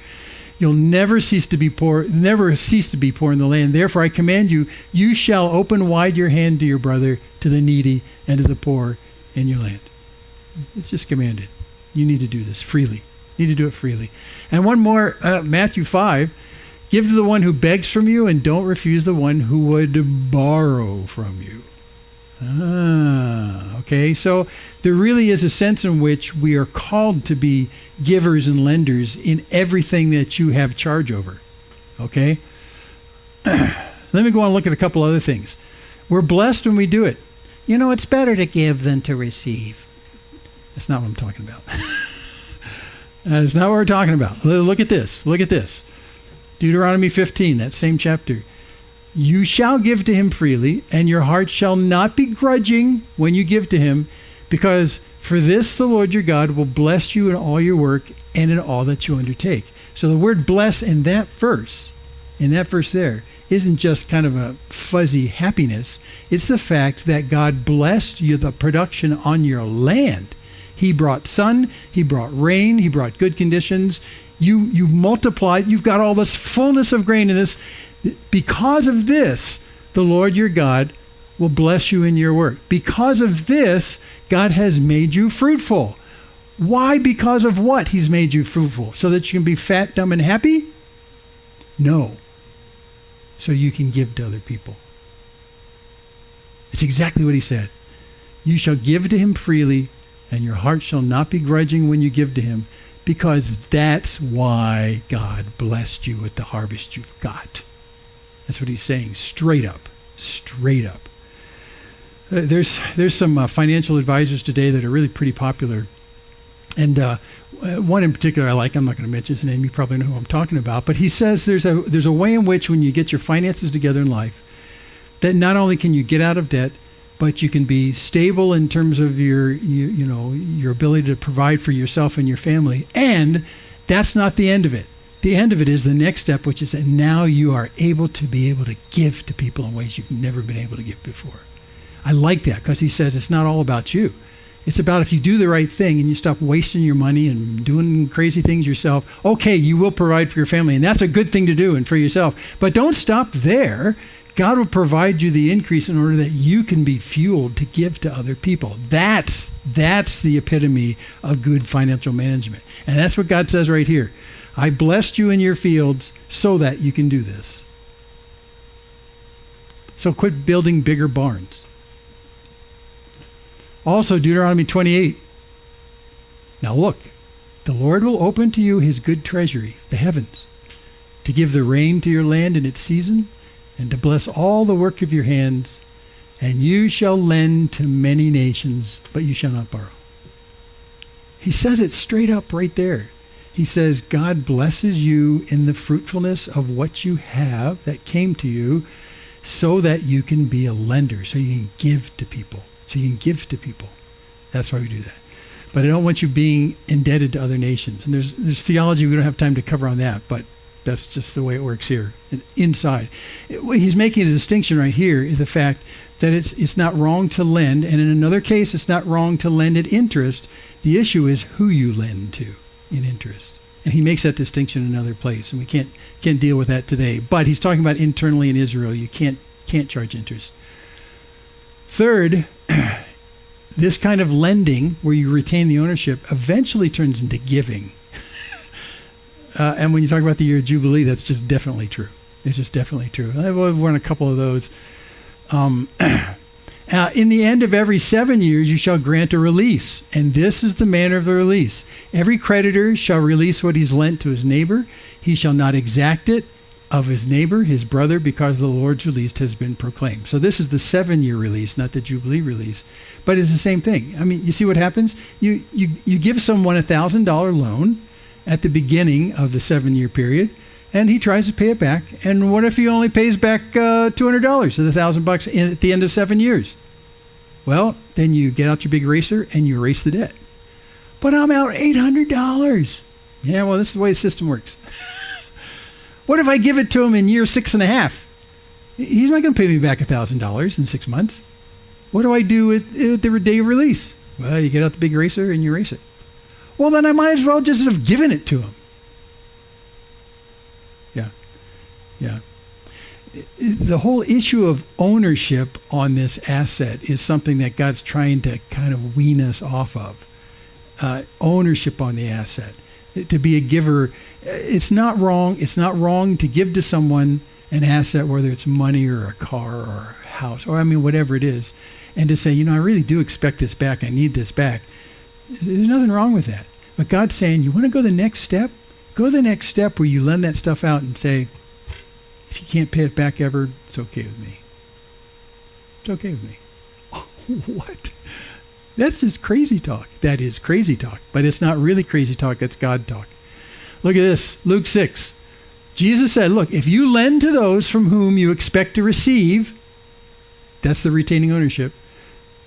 You'll never cease to be poor in the land. Therefore I command you, you shall open wide your hand to your brother, to the needy, and to the poor in your land. It's just commanded. You need to do this freely. You need to do it freely. And one more, Matthew 5, give to the one who begs from you and don't refuse the one who would borrow from you. Okay, so there really is a sense in which we are called to be givers and lenders in everything that you have charge over. Okay? Let me go on and look at a couple other things. We're blessed when we do it. You know, it's better to give than to receive. That's not what I'm talking about. That's not what we're talking about. Look at this. Look at this. Deuteronomy 15, that same chapter. You shall give to him freely, and your heart shall not be grudging when you give to him, because for this the Lord your God will bless you in all your work and in all that you undertake. So the word bless in that verse there, isn't just kind of a fuzzy happiness. It's the fact that God blessed you, the production on your land. He brought sun, he brought rain, he brought good conditions. You multiplied, you've got all this fullness of grain in this. Because of this, the Lord your God will bless you in your work. Because of this, God has made you fruitful. Why? Because of what he's made you fruitful? So that you can be fat, dumb, and happy? No. So you can give to other people. It's exactly what he said. You shall give to him freely, and your heart shall not be grudging when you give to him, because that's why God blessed you with the harvest you've got. That's what he's saying, straight up, straight up. There's some financial advisors today that are really pretty popular. And one in particular I like, I'm not going to mention his name, you probably know who I'm talking about, but he says there's a way in which when you get your finances together in life, that not only can you get out of debt, but you can be stable in terms of your ability to provide for yourself and your family. And that's not the end of it. The end of it is the next step, which is that now you are able to give to people in ways you've never been able to give before. I like that because he says it's not all about you. It's about if you do the right thing and you stop wasting your money and doing crazy things yourself, okay, you will provide for your family. And that's a good thing to do and for yourself. But don't stop there. God will provide you the increase in order that you can be fueled to give to other people. That's the epitome of good financial management. And that's what God says right here. I blessed you in your fields so that you can do this. So quit building bigger barns. Also, Deuteronomy 28. Now look, the Lord will open to you his good treasury, the heavens, to give the rain to your land in its season, and to bless all the work of your hands, and you shall lend to many nations, but you shall not borrow. He says it straight up right there. He says, God blesses you in the fruitfulness of what you have that came to you so that you can be a lender, so you can give to people. So you can give to people. That's why we do that. But I don't want you being indebted to other nations. And there's theology, we don't have time to cover on that, but that's just the way it works here, inside. He's making a distinction right here is the fact that it's not wrong to lend, and in another case, it's not wrong to lend at interest. The issue is who you lend to in interest. And he makes that distinction in another place, and we can't deal with that today. But he's talking about internally in Israel. You can't charge interest. Third, this kind of lending where you retain the ownership eventually turns into giving. And when you talk about the year of Jubilee, that's just definitely true. It's just definitely true. I've run a couple of those. And In the end of every 7 years, you shall grant a release. And this is the manner of the release. Every creditor shall release what he's lent to his neighbor. He shall not exact it of his neighbor, his brother, because the Lord's release has been proclaimed. So this is the 7-year release, not the Jubilee release. But it's the same thing. I mean, you see what happens? You give someone a $1,000 loan at the beginning of the 7-year period, and he tries to pay it back. And what if he only pays back $200 of the $1,000 at the end of 7 years? Well, then you get out your big eraser and you erase the debt. But I'm out $800. Yeah, well, this is the way the system works. What if I give it to him in year 6.5? He's not going to pay me back $1,000 in 6 months. What do I do with the day of release? Well, you get out the big eraser and you erase it. Well, then I might as well just have given it to him. Yeah. The whole issue of ownership on this asset is something that God's trying to kind of wean us off of. Ownership on the asset. To be a giver, it's not wrong. It's not wrong to give to someone an asset, whether it's money or a car or a house, or whatever it is, and to say, I really do expect this back. I need this back. There's nothing wrong with that. But God's saying, you want to go the next step? Go the next step where you lend that stuff out and say, if you can't pay it back ever, it's okay with me. It's okay with me. What? That's just crazy talk. That is crazy talk. But it's not really crazy talk. That's God talk. Look at this. Luke 6. Jesus said, look, if you lend to those from whom you expect to receive, that's the retaining ownership.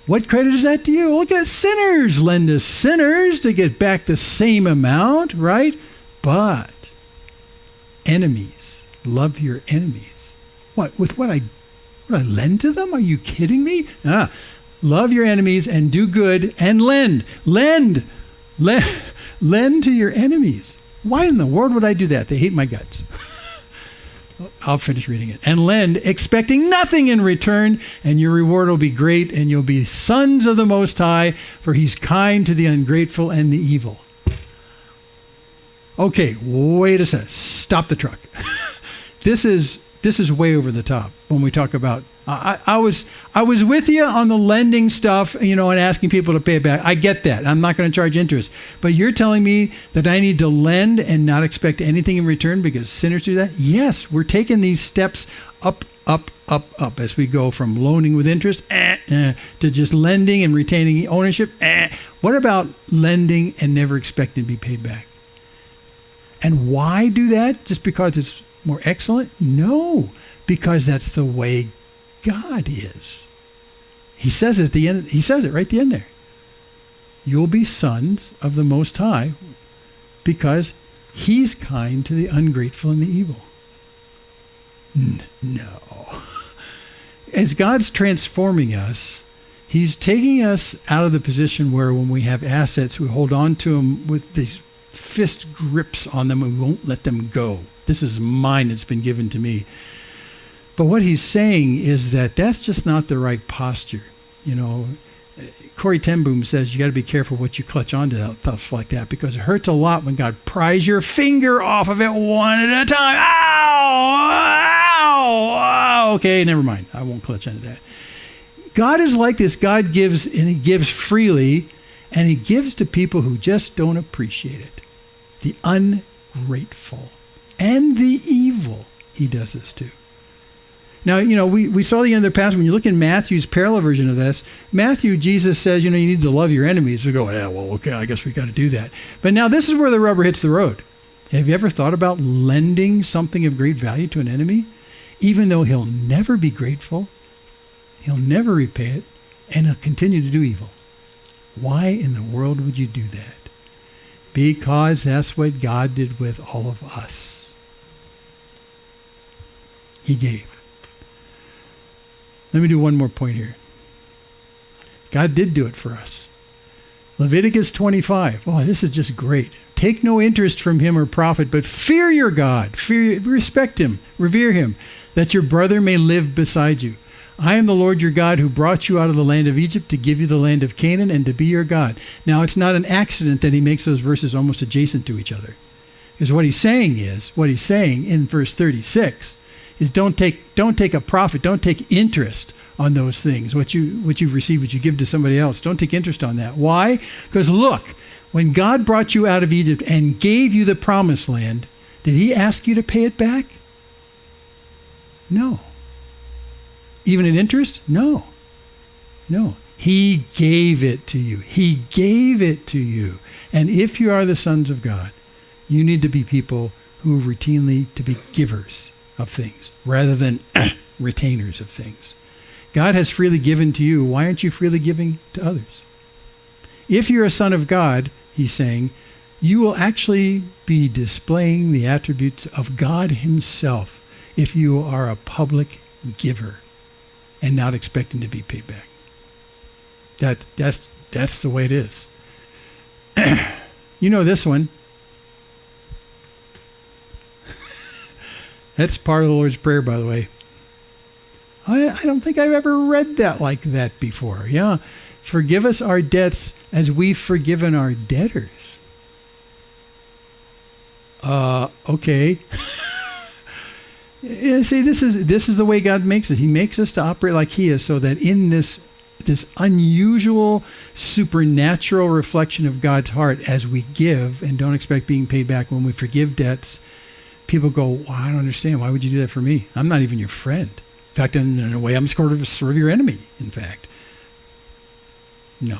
What credit is that to you? Look at sinners. Lend to sinners to get back the same amount, right? But enemies. Love your enemies. What? With what I lend to them? Are you kidding me? Love your enemies and do good and lend. Lend to your enemies. Why in the world would I do that? They hate my guts. I'll finish reading it. And lend, expecting nothing in return, and your reward will be great, and you'll be sons of the Most High, for he's kind to the ungrateful and the evil. Okay, wait a second. Stop the truck. This is way over the top when we talk about. I was with you on the lending stuff, and asking people to pay it back. I get that. I'm not going to charge interest. But you're telling me that I need to lend and not expect anything in return because sinners do that? Yes, we're taking these steps up as we go from loaning with interest to just lending and retaining ownership. What about lending and never expecting to be paid back? And why do that? Just because it's more excellent? No, because that's the way God is. He says it at the end. He says it right at the end there. You'll be sons of the Most High because he's kind to the ungrateful and the evil. No. As God's transforming us, he's taking us out of the position where when we have assets, we hold on to them with these fist grips on them and we won't let them go. This is mine. It's been given to me. But what he's saying is that that's just not the right posture. Corrie ten Boom says you got to be careful what you clutch onto, stuff like that, because it hurts a lot when God pries your finger off of it one at a time. Ow! Okay, never mind. I won't clutch onto that. God is like this. God gives, and he gives freely, and he gives to people who just don't appreciate it. The ungrateful and the evil, he does this to. Now, we saw the end of the passage. When you look in Matthew's parallel version of this, Matthew, Jesus says, you need to love your enemies. We go, yeah, well, okay, I guess we got to do that. But now this is where the rubber hits the road. Have you ever thought about lending something of great value to an enemy? Even though he'll never be grateful, he'll never repay it, and he'll continue to do evil. Why in the world would you do that? Because that's what God did with all of us. He gave. Let me do one more point here. God did do it for us. Leviticus 25. Oh, this is just great. Take no interest from him or profit, but fear your God. Respect him, revere him, that your brother may live beside you. I am the Lord your God who brought you out of the land of Egypt to give you the land of Canaan and to be your God. Now, it's not an accident that he makes those verses almost adjacent to each other. Because what he's saying in verse 36 is don't take a profit, don't take interest on those things. What you receive, what you give to somebody else. Don't take interest on that. Why? Because look, when God brought you out of Egypt and gave you the promised land, did he ask you to pay it back? No. Even in interest? No. No. He gave it to you. He gave it to you. And if you are the sons of God, you need to be people who are routinely to be givers of things rather than retainers of things. God has freely given to you. Why aren't you freely giving to others? If you're a son of God, he's saying, you will actually be displaying the attributes of God himself if you are a public giver and not expecting to be paid back. That's the way it is. You know this one. That's part of the Lord's Prayer, by the way. I don't think I've ever read that like that before. Yeah. Forgive us our debts as we've forgiven our debtors. Okay. Yeah, see, this is the way God makes it. He makes us to operate like he is, so that in this unusual supernatural reflection of God's heart as we give and don't expect being paid back, when we forgive debts, people go, well, I don't understand. Why would you do that for me? I'm not even your friend. In fact, in a way, I'm sort of your enemy, in fact. No.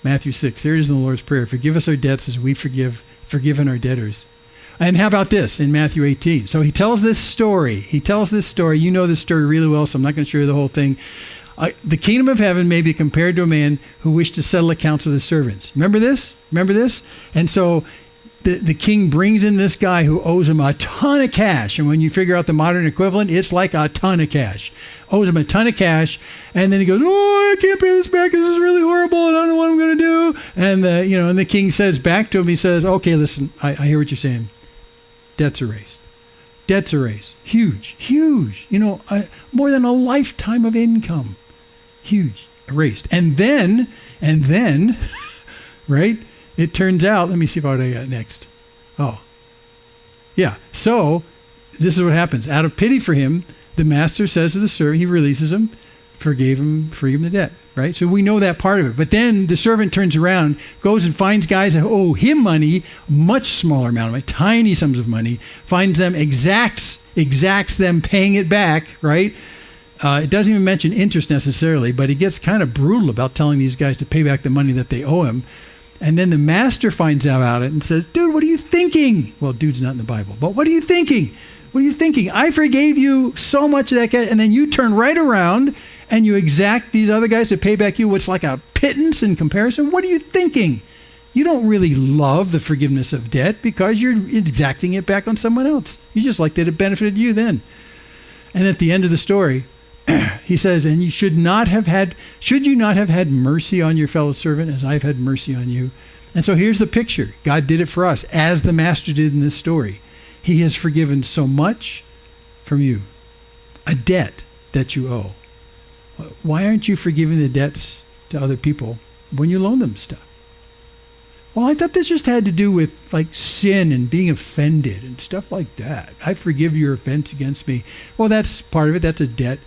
Matthew 6, there it is in the Lord's Prayer. Forgive us our debts as we forgiven our debtors. And how about this in Matthew 18? So he tells this story. You know this story really well, so I'm not going to show you the whole thing. The kingdom of heaven may be compared to a man who wished to settle accounts with his servants. Remember this? And so the king brings in this guy who owes him a ton of cash. And when you figure out the modern equivalent, it's like a ton of cash. Owes him a ton of cash. And then he goes, oh, I can't pay this back. This is really horrible. And I don't know what I'm going to do. And the king says back to him, he says, okay, listen, I hear what you're saying. Debts erased. Huge. More than a lifetime of income. Huge. Erased. And then, right? It turns out, let me see what I got next. Oh, yeah. So this is what happens. Out of pity for him, the master says to the servant, he releases him, forgave him the debt, right? So we know that part of it. But then the servant turns around, goes and finds guys that owe him money, much smaller amount of money, tiny sums of money, finds them, exacts them paying it back, right? It doesn't even mention interest necessarily, but he gets kind of brutal about telling these guys to pay back the money that they owe him. And then the master finds out about it and says, dude, what are you thinking? Well, dude's not in the Bible, but what are you thinking? I forgave you so much of that cash, and then you turn right around and you exact these other guys to pay back you what's like a pittance in comparison. What are you thinking? You don't really love the forgiveness of debt because you're exacting it back on someone else. You just like that it benefited you then. And at the end of the story, he says, and should you not have had mercy on your fellow servant as I've had mercy on you? And so here's the picture. God did it for us as the master did in this story. He has forgiven so much from you, a debt that you owe. Why aren't you forgiving the debts to other people when you loan them stuff? Well, I thought this just had to do with like sin and being offended and stuff like that. I forgive your offense against me. Well, that's part of it. That's a debt.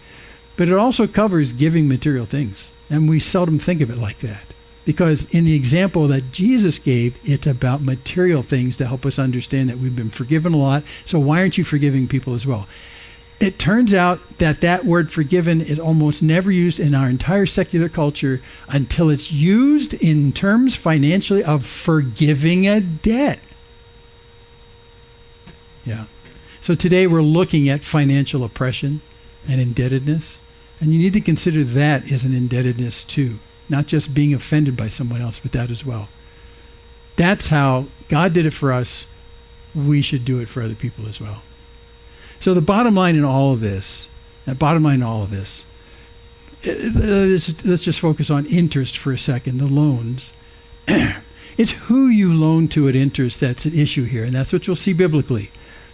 But it also covers giving material things. And we seldom think of it like that. Because in the example that Jesus gave, it's about material things to help us understand that we've been forgiven a lot. So why aren't you forgiving people as well? It turns out that word forgiven is almost never used in our entire secular culture until it's used in terms financially of forgiving a debt. Yeah. So today we're looking at financial oppression and indebtedness. And you need to consider that as an indebtedness too. Not just being offended by someone else, but that as well. That's how God did it for us. We should do it for other people as well. So the bottom line in all of this, let's just focus on interest for a second, the loans. It's who you loan to at interest that's an issue here. And that's what you'll see biblically.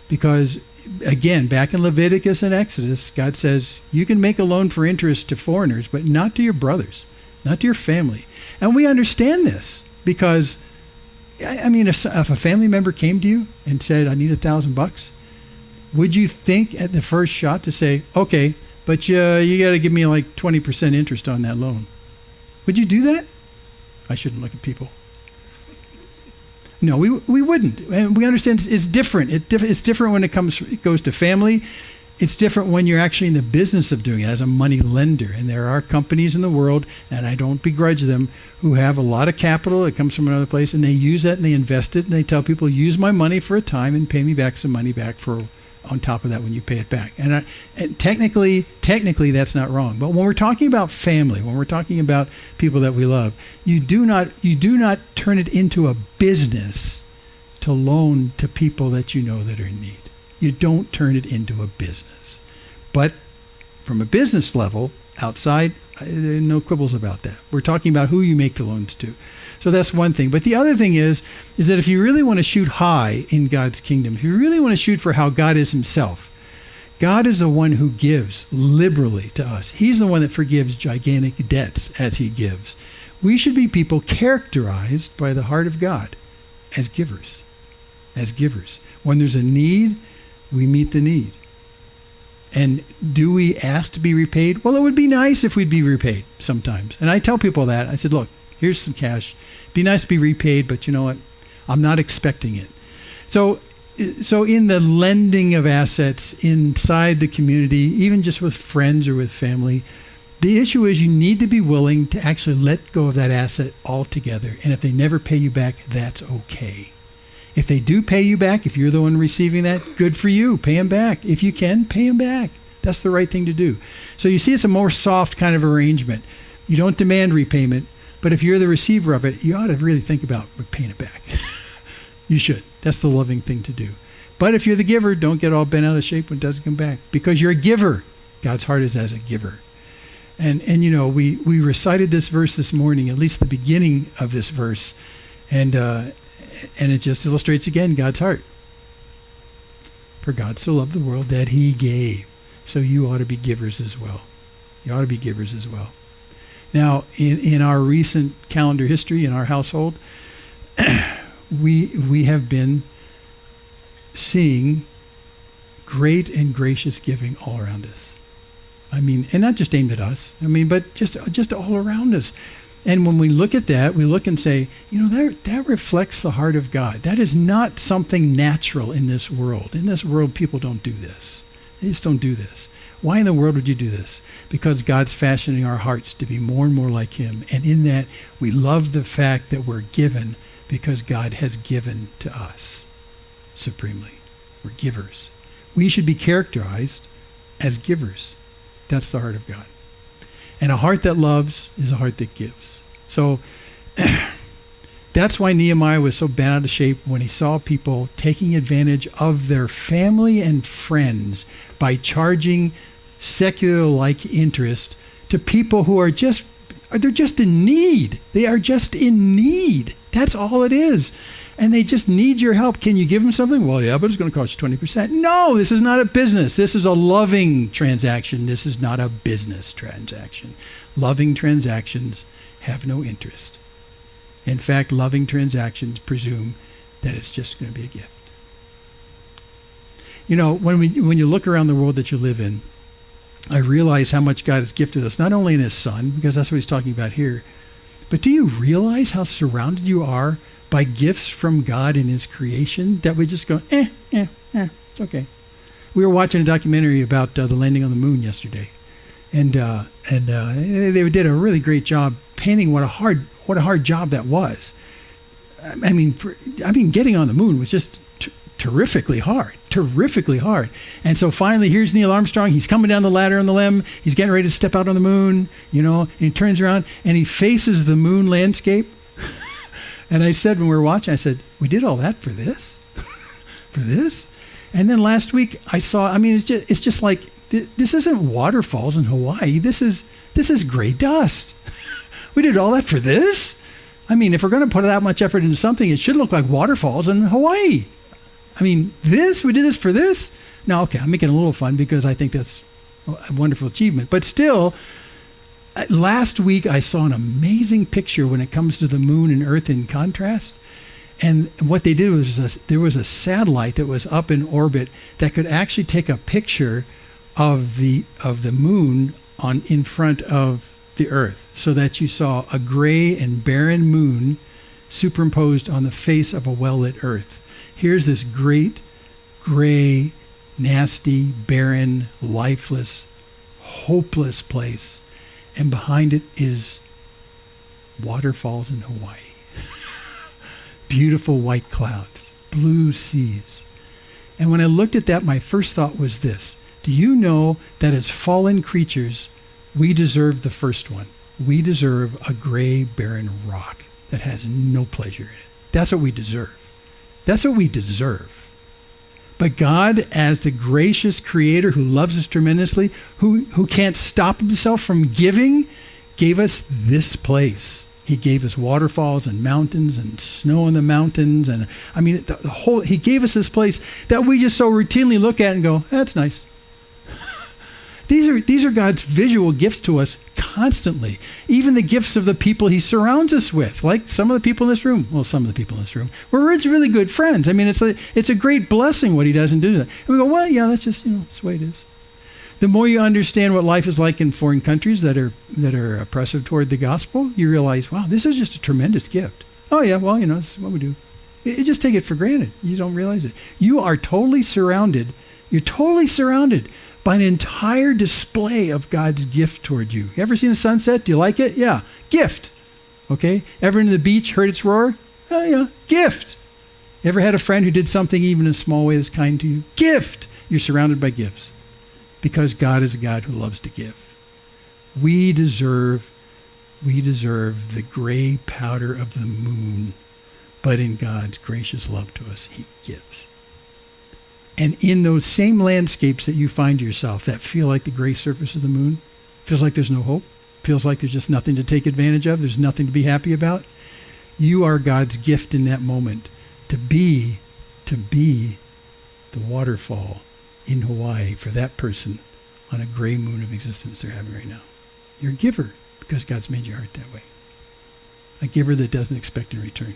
Because again, back in Leviticus and Exodus, God says you can make a loan for interest to foreigners, but not to your brothers, not to your family. And we understand this because, I mean, if a family member came to you and said, I need $1,000, would you think at the first shot to say, okay, but you got to give me like 20% interest on that loan. Would you do that? I shouldn't look at people. No, we wouldn't. And we understand it's different. It's different when it goes to family. It's different when you're actually in the business of doing it as a money lender. And there are companies in the world, and I don't begrudge them, who have a lot of capital that comes from another place, and they use that and they invest it, and they tell people, use my money for a time and pay me back some money back for on top of that when you pay it back. And technically that's not wrong. But when we're talking about family, when we're talking about people that we love, you do not turn it into a business to loan to people that you know that are in need. You don't turn it into a business. But from a business level, outside, there are no quibbles about that. We're talking about who you make the loans to. So that's one thing. But the other thing is that if you really want to shoot high in God's kingdom, if you really want to shoot for how God is himself, God is the one who gives liberally to us. He's the one that forgives gigantic debts as he gives. We should be people characterized by the heart of God as givers. As givers. When there's a need, we meet the need. And do we ask to be repaid? Well, it would be nice if we'd be repaid sometimes. And I tell people that. I said, look, here's some cash. Be nice to be repaid, but you know what? I'm not expecting it. So in the lending of assets inside the community, even just with friends or with family, the issue is you need to be willing to actually let go of that asset altogether. And if they never pay you back, that's okay. If they do pay you back, if you're the one receiving that, good for you. Pay them back. If you can, pay them back. That's the right thing to do. So you see, it's a more soft kind of arrangement. You don't demand repayment, but if you're the receiver of it, you ought to really think about paying it back. You should. That's the loving thing to do. But if you're the giver, don't get all bent out of shape when it doesn't come back, because you're a giver. God's heart is as a giver. And you know, we recited this verse this morning, at least the beginning of this verse, and it just illustrates again God's heart. For God so loved the world that he gave. So you ought to be givers as well. You ought to be givers as well. Now, in our recent calendar history in our household, we have been seeing great and gracious giving all around us. I mean, and not just aimed at us. I mean, but just all around us. And when we look at that, we look and say, you know, that reflects the heart of God. That is not something natural in this world. In this world, people don't do this. They just don't do this. Why in the world would you do this? Because God's fashioning our hearts to be more and more like him. And in that, we love the fact that we're given because God has given to us supremely. We're givers. We should be characterized as givers. That's the heart of God. And a heart that loves is a heart that gives. So that's why Nehemiah was so bent out of shape when he saw people taking advantage of their family and friends by charging secular-like interest to people who are they're just in need. They are just in need. That's all it is. And they just need your help. Can you give them something? Well, yeah, but it's going to cost you 20%. No, this is not a business. This is a loving transaction. This is not a business transaction. Loving transactions have no interest. In fact, loving transactions presume that it's just going to be a gift. You know, when you look around the world that you live in, I realize how much God has gifted us, not only in his Son, because that's what he's talking about here, but do you realize how surrounded you are by gifts from God in his creation that we just go, it's okay. We were watching a documentary about the landing on the moon yesterday, and they did a really great job painting what a hard job that was. I mean, getting on the moon was just terrifically hard. And so finally, here's Neil Armstrong. He's coming down the ladder on the limb. He's getting ready to step out on the moon, you know, and he turns around and he faces the moon landscape. And I said, when we were watching, I said, we did all that for this? For this? And then last week I saw, I mean, it's just like, this isn't waterfalls in Hawaii. This is gray dust. We did all that for this? I mean, if we're going to put that much effort into something, it should look like waterfalls in Hawaii. I mean, we did this for this? Now, okay, I'm making it a little fun because I think that's a wonderful achievement. But still, last week I saw an amazing picture when it comes to the moon and Earth in contrast. And what they did was there was a satellite that was up in orbit that could actually take a picture of the moon in front of the earth, so that you saw a gray and barren moon superimposed on the face of a well-lit earth. Here's this great, gray, nasty, barren, lifeless, hopeless place, and behind it is waterfalls in Hawaii. Beautiful white clouds, blue seas. And when I looked at that, my first thought was this: do you know that as fallen creatures, we deserve the first one? We deserve a gray, barren rock that has no pleasure in it. That's what we deserve. That's what we deserve. But God, as the gracious creator who loves us tremendously, who can't stop himself from giving, gave us this place. He gave us waterfalls and mountains and snow on the mountains. And I mean, he gave us this place that we just so routinely look at and go, that's nice. These are God's visual gifts to us constantly. Even the gifts of the people he surrounds us with, like some of the people in this room. Well, some of the people in this room. We're really good friends. I mean, it's a great blessing what he does and do that. And we go, well, yeah, that's just, that's the way it is. The more you understand what life is like in foreign countries that are oppressive toward the gospel, you realize, wow, this is just a tremendous gift. Oh yeah, well, this is what we do. You just take it for granted. You don't realize it. You are totally surrounded. You're totally surrounded by an entire display of God's gift toward you. You ever seen a sunset? Do you like it? Yeah. Gift. Okay. Ever been to the beach, heard its roar? Oh yeah. Gift. Ever had a friend who did something even in a small way that's kind to you? Gift. You're surrounded by gifts. Because God is a God who loves to give. We deserve the gray powder of the moon, but in God's gracious love to us, he gives. And in those same landscapes that you find yourself that feel like the gray surface of the moon, feels like there's no hope, feels like there's just nothing to take advantage of, there's nothing to be happy about, you are God's gift in that moment to be the waterfall in Hawaii for that person on a gray moon of existence they're having right now. You're a giver because God's made your heart that way. A giver that doesn't expect in return.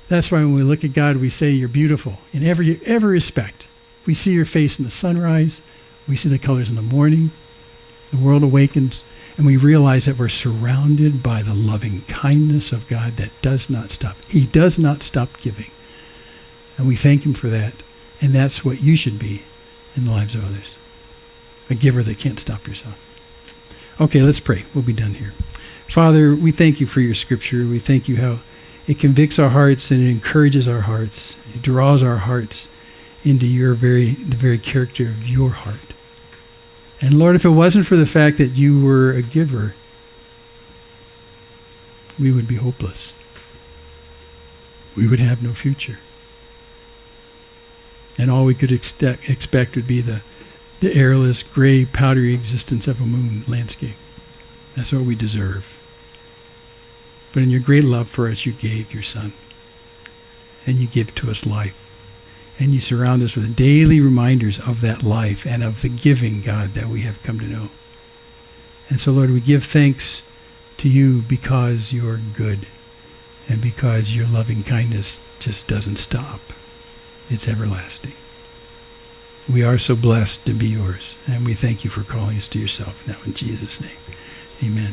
That's why when we look at God, we say you're beautiful in every respect. We see your face in the sunrise. We see the colors in the morning. The world awakens, and we realize that we're surrounded by the loving kindness of God that does not stop. He does not stop giving. And we thank him for that. And that's what you should be in the lives of others. A giver that can't stop yourself. Okay, let's pray. We'll be done here. Father, we thank you for your scripture. We thank you how it convicts our hearts and it encourages our hearts. It draws our hearts into the very character of your heart. And Lord, if it wasn't for the fact that you were a giver, we would be hopeless. We would have no future. And all we could expect would be the airless, gray, powdery existence of a moon landscape. That's what we deserve. But in your great love for us, you gave your Son. And you give to us life. And you surround us with daily reminders of that life and of the giving God that we have come to know. And so, Lord, we give thanks to you because you are good and because your loving kindness just doesn't stop. It's everlasting. We are so blessed to be yours, and we thank you for calling us to yourself now in Jesus' name. Amen.